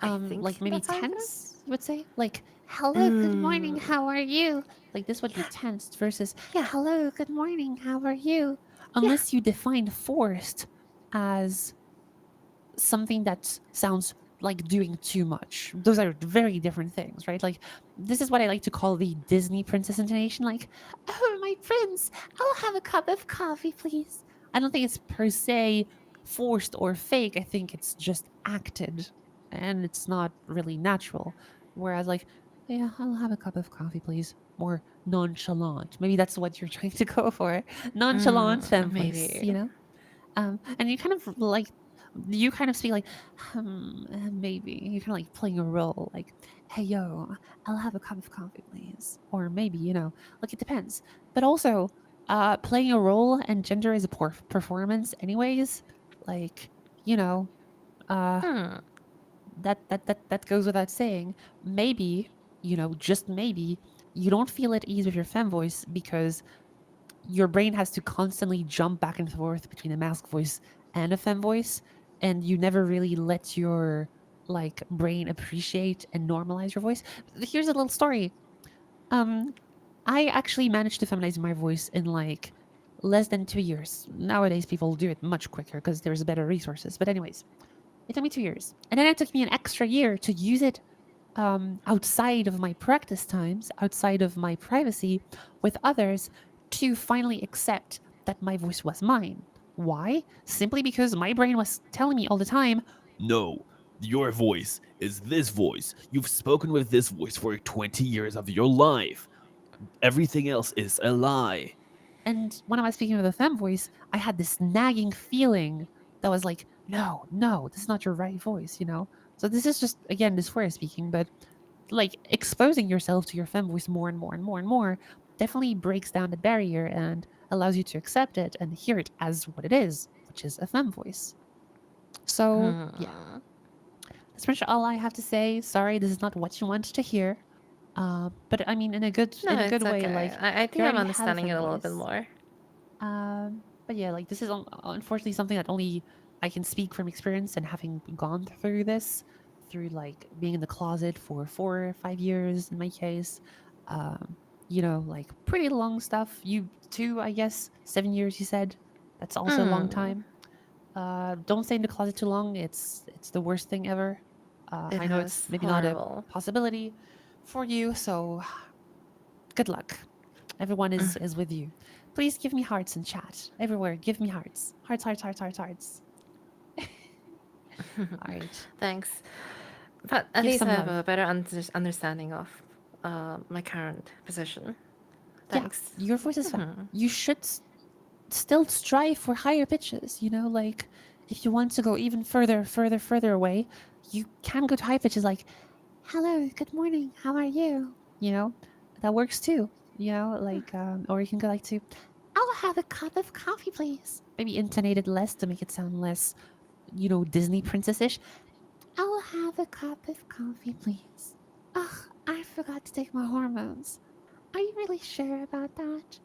I think Like maybe that sounds good. tense, you would say? Like, hello, good morning, how are you? Like this would be tensed versus, Yeah. hello, good morning, how are you? Unless you define forced as something that sounds like doing too much. Those are very different things, right? Like, this is what I like to call the Disney princess intonation. Like, oh, my prince, I'll have a cup of coffee, please. I don't think it's per se forced or fake. I think it's just acted and it's not really natural. Whereas, like, yeah, I'll have a cup of coffee, please. More nonchalant. Maybe that's what you're trying to go for. Nonchalant femme voice, Maybe. you know? And you kind of like you kind of speak like maybe you're kind of like playing a role like hey yo I'll have a cup of coffee please or maybe like it depends but also playing a role and gender is a poor performance anyways like you know Uh, Hmm. that goes without saying. Maybe, just maybe, you don't feel at ease with your fem voice because your brain has to constantly jump back and forth between a masc voice and a fem voice, and you never really let your like brain appreciate and normalize your voice. Here's a little story. Um, I actually managed to feminize my voice in like less than 2 years. Nowadays, people do it much quicker because there's better resources. But anyways, it took me 2 years, and then it took me an extra year to use it outside of my practice times, outside of my privacy with others, to finally accept that my voice was mine. Why? Simply because my brain was telling me all the time, No, your voice is this voice. You've spoken with this voice for 20 years of your life. Everything else is a lie. and when I was speaking with a femme voice, I had this nagging feeling that was like, no, no, this is not your right voice. So this is just, again, this way of speaking, but like exposing yourself to your femme voice more and more and more and more definitely breaks down the barrier and allows you to accept it and hear it as what it is, which is a femme voice. So yeah, Hmm. that's pretty much all I have to say. Sorry, this is not what you wanted to hear. But I mean, in a good No, in a good it's way. okay. Like I you think I'm already have a understanding it femme a little bit voice. more. But yeah, like this is unfortunately something that only I can speak from experience and having gone through this, through like being in the closet for 4 or 5 years in my case. Um, like pretty long stuff. You too, I guess. 7 years, you said. That's also a long Mm. time. Don't stay in the closet too long. It's the worst thing ever. It I know it's is maybe not a horrible. possibility for you, so good luck. Everyone Mm. is with you. Please give me hearts in chat. Everywhere, give me hearts. Hearts, hearts, hearts, hearts, hearts. All right. Thanks. But at Give least I some have love. a better understanding of my current position. Yeah, Thanks. your voice is fine. Mhm. You should still strive for higher pitches. Like if you want to go even further, further, further away, you can go to high pitches like, hello, good morning, how are you? That works too. Like, or you can go like to, I'll have a cup of coffee, please. Maybe intonate it less to make it sound less, Disney princess-ish. I'll have a cup of coffee, please. Ugh, I forgot to take my hormones. Are you really sure about that?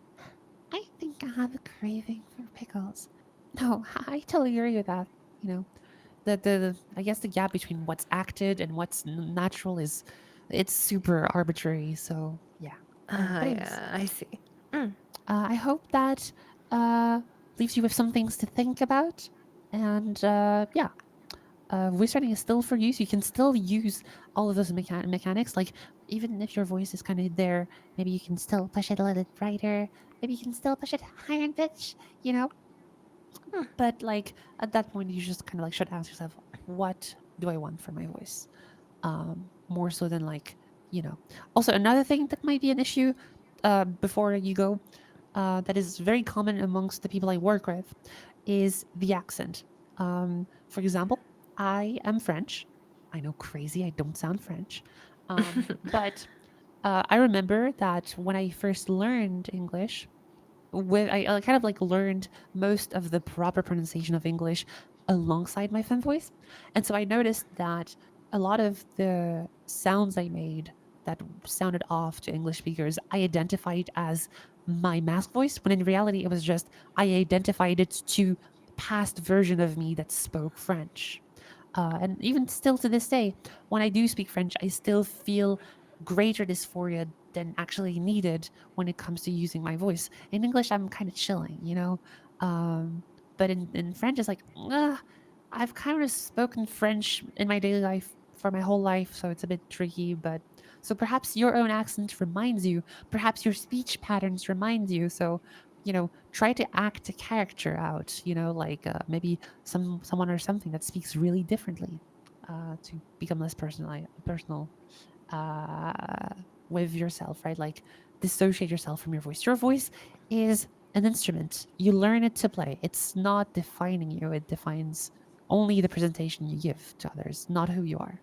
I think I have a craving for pickles. No, I totally agree with that. You know, the I guess the gap between what's acted and what's natural it's super arbitrary. So yeah. But anyways, Yeah, I see. Mm. I hope that leaves you with some things to think about. And yeah, voice writing is still for you, so you can still use all of those mechanics. Like even if your voice is kind of there, maybe you can still push it a little bit brighter. Maybe you can still push it higher in pitch. You know, Hmm. but like at that point, you just kind of like should ask yourself, what do I want for my voice? More so than like. Also, another thing that might be an issue before you go, that is very common amongst the people I work with, is the accent. For example, I am French. I know, crazy, I don't sound French. But I remember that when I first learned English, I kind of like learned most of the proper pronunciation of English alongside my fem voice. And so I noticed that a lot of the sounds I made that sounded off to English speakers, I identified as my mask voice, when in reality it was just I identified it to past version of me that spoke French. And even still to this day, when I do speak French, I still feel greater dysphoria than actually needed when it comes to using my voice. In English, I'm kind of chilling. But in French, it's like, I've kind of spoken French in my daily life for my whole life, so it's a bit tricky. But so perhaps your own accent reminds you, perhaps your speech patterns remind you. So, try to act a character out, like maybe someone or something that speaks really differently to become less personal uh, with yourself, right? Like dissociate yourself from your voice. Your voice is an instrument. You learn it to play. It's not defining you. It defines only the presentation you give to others, not who you are.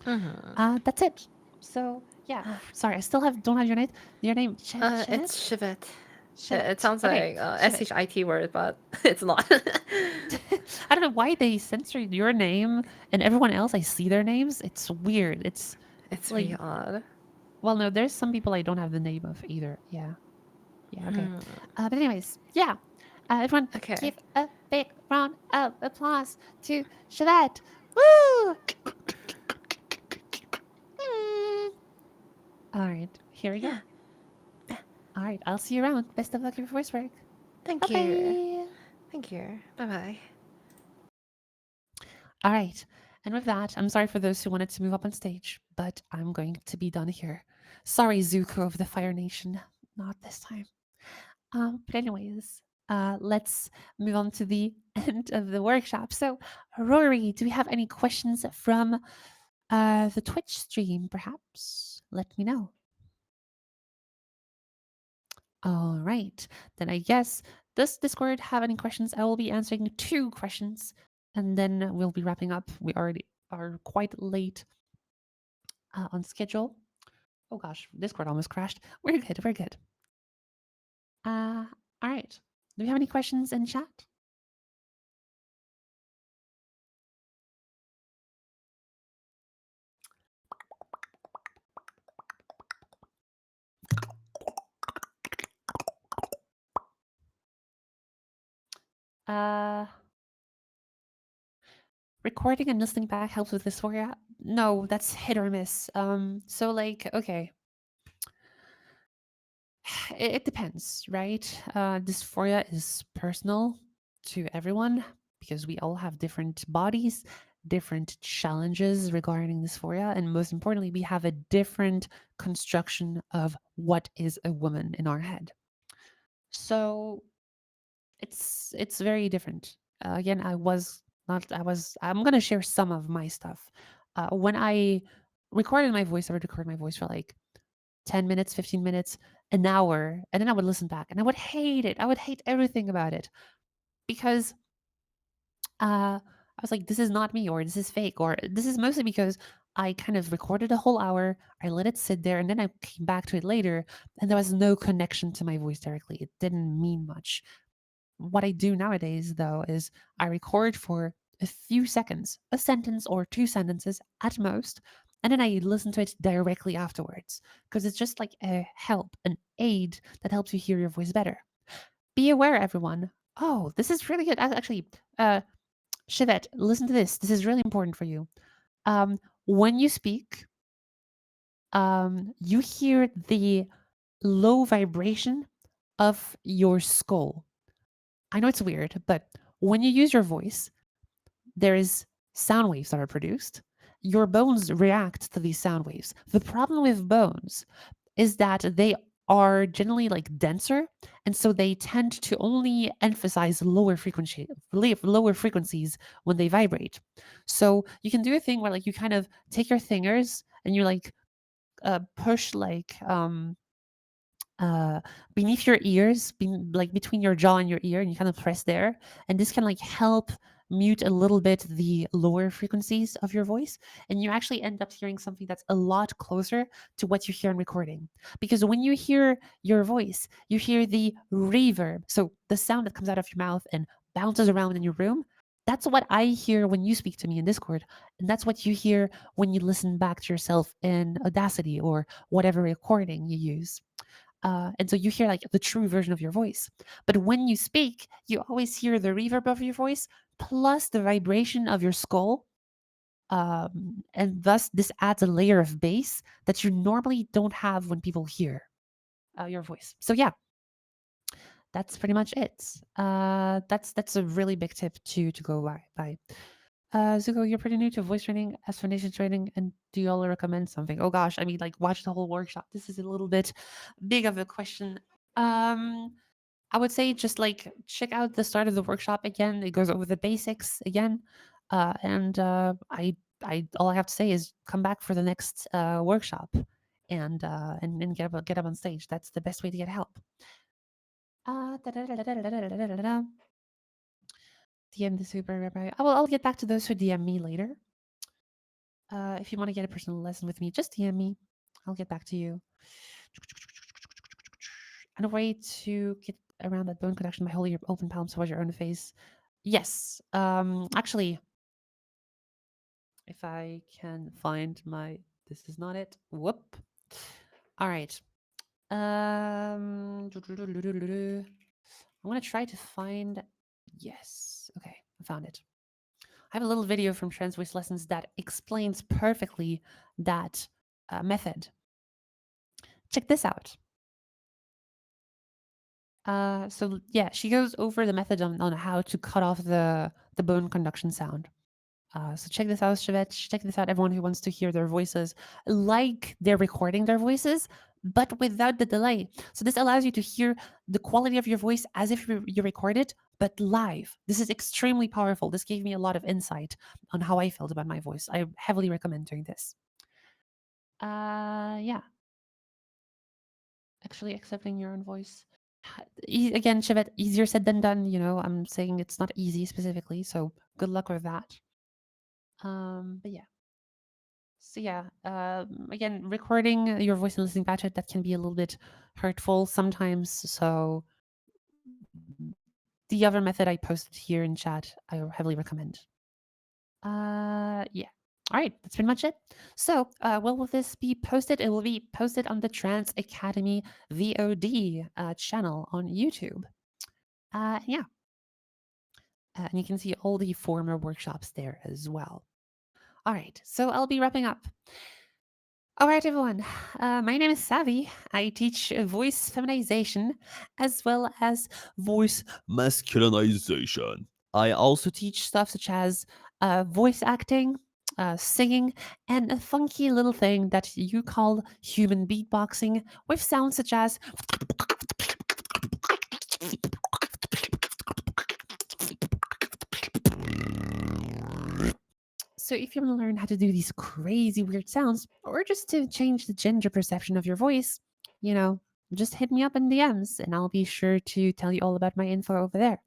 Mhm. That's it. So yeah, sorry, I still don't have your name. Your name, Chevet? It's Chivette. It Shit. sounds Okay, like shit. shit word, but it's not. I don't know why they censored your name and everyone else. I see their names. It's weird. It's It's like, really odd. well, no, there's some people I don't have the name of either. Yeah. Yeah. Okay. Hmm. But anyways, yeah. Everyone, Okay. give a big round of applause to Shavette. Woo! Mm. All right, here we go. All right, I'll see you around. Best of luck in your voice work. Bye Thank you. bye. Thank you. Bye bye. All right, and with that, I'm sorry for those who wanted to move up on stage, but I'm going to be done here. Sorry, Zuko of the Fire Nation, not this time. But anyways, let's move on to the end of the workshop. So, Rory, do we have any questions from the Twitch stream? Perhaps let me know. All right, then I guess, does Discord have any questions? I will be answering 2 questions, and then we'll be wrapping up. We already are quite late on schedule. Oh gosh, Discord almost crashed. We're good. We're good. All right. Do we have any questions in chat? Uh, Recording and listening back helps with dysphoria. No, that's hit or miss. So like, okay, it depends, right? Dysphoria is personal to everyone because we all have different bodies, different challenges regarding dysphoria, and most importantly, we have a different construction of what is a woman in our head. So it's very different. Again, I'm gonna share some of my stuff. When I recorded my voice, I would record my voice for like 10 minutes, 15 minutes, an hour, and then I would listen back and I would hate it. I would hate everything about it because I was like, this is not me, or this is fake, or this is mostly because I kind of recorded a whole hour, I let it sit there, and then I came back to it later, and there was no connection to my voice directly. It didn't mean much. What I do nowadays, though, is I record for a few seconds, a sentence or 2 sentences at most, and then I listen to it directly afterwards because it's just like a help, an aid that helps you hear your voice better. Be aware, everyone. Oh, this is really good. Actually, Shivet, listen to this. This is really important for you. When you speak, you hear the low vibration of your skull. I know it's weird, but when you use your voice, there is sound waves that are produced. Your bones react to these sound waves. The problem with bones is that they are generally like denser, and so they tend to only emphasize lower frequencies when they vibrate. So you can do a thing where like you kind of take your fingers and you like push like uh, beneath your ears, like between your jaw and your ear, and you kind of press there, and this can like help mute a little bit the lower frequencies of your voice, and you actually end up hearing something that's a lot closer to what you hear in recording. Because when you hear your voice, you hear the reverb, so the sound that comes out of your mouth and bounces around in your room. That's what I hear when you speak to me in Discord, and that's what you hear when you listen back to yourself in Audacity or whatever recording you use. And so you hear like the true version of your voice. But when you speak, you always hear the reverb of your voice plus the vibration of your skull. And thus, this adds a layer of bass that you normally don't have when people hear your voice. So, yeah, that's pretty much it. That's a really big tip to go by. Zuko, you're pretty new to voice training, explanation training, and do you all recommend something? Oh gosh, I mean, like watch the whole workshop. This is a little bit big of a question. Um, I would say just like check out the start of the workshop again. It goes over the basics again, and I all I have to say is come back for the next workshop, and get up on stage. That's the best way to get help. DM the super rabbi. I'll get back to those who DM me later. If you want to get a personal lesson with me, just DM me. I'll get back to you. And a way to get around that bone conduction by holding your open palms towards your own face. Yes. Actually, if I can find my, this is not it. Whoop. All right. I'm gonna try to find. Yes. Okay, I found it. I have a little video from Trans Voice Lessons that explains perfectly that method. Check this out. So yeah, she goes over the method on how to cut off the bone conduction sound. So check this out, Chevette. Check this out, everyone who wants to hear their voices like they're recording their voices, but without the delay. So this allows you to hear the quality of your voice as if you record it, but live. This is extremely powerful. This gave me a lot of insight on how I felt about my voice. I heavily recommend doing this. Yeah. Actually accepting your own voice. Again, Chevette, easier said than done. You know, I'm saying it's not easy specifically, so good luck with that. But yeah. So yeah, again, recording your voice and listening back to it, that can be a little bit hurtful sometimes. So the other method I posted here in chat, I heavily recommend. Yeah. All right, that's pretty much it. So, will this be posted? It will be posted on the Trans Academy VOD channel on YouTube. Yeah. And you can see all the former workshops there as well. All right, so I'll be wrapping up. All right, everyone. My name is Savvy. I teach voice feminization as well as voice masculinization. I also teach stuff such as voice acting, singing, and a funky little thing that you call human beatboxing with sounds such as So if you want to learn how to do these crazy weird sounds, or just to change the gender perception of your voice, you know, just hit me up in DMs and I'll be sure to tell you all about my info over there.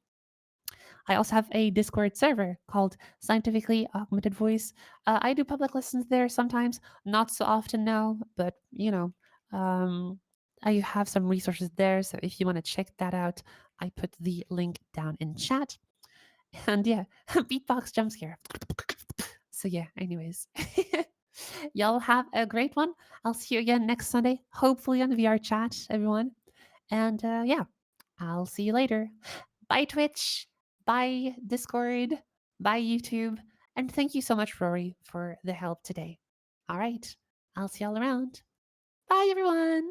I also have a Discord server called Scientifically Augmented Voice. I do public lessons there sometimes, not so often now, but you know, I have some resources there. So if you want to check that out, I put the link down in chat. And yeah, beatbox jump scare. So yeah, anyways. Y'all have a great one. I'll see you again next Sunday, hopefully on vrchat, everyone. And yeah, I'll see you later. Bye, Twitch. Bye, Discord. Bye, YouTube. And thank you so much, Rory, for the help today. All right. I'll see y'all around. Bye, everyone.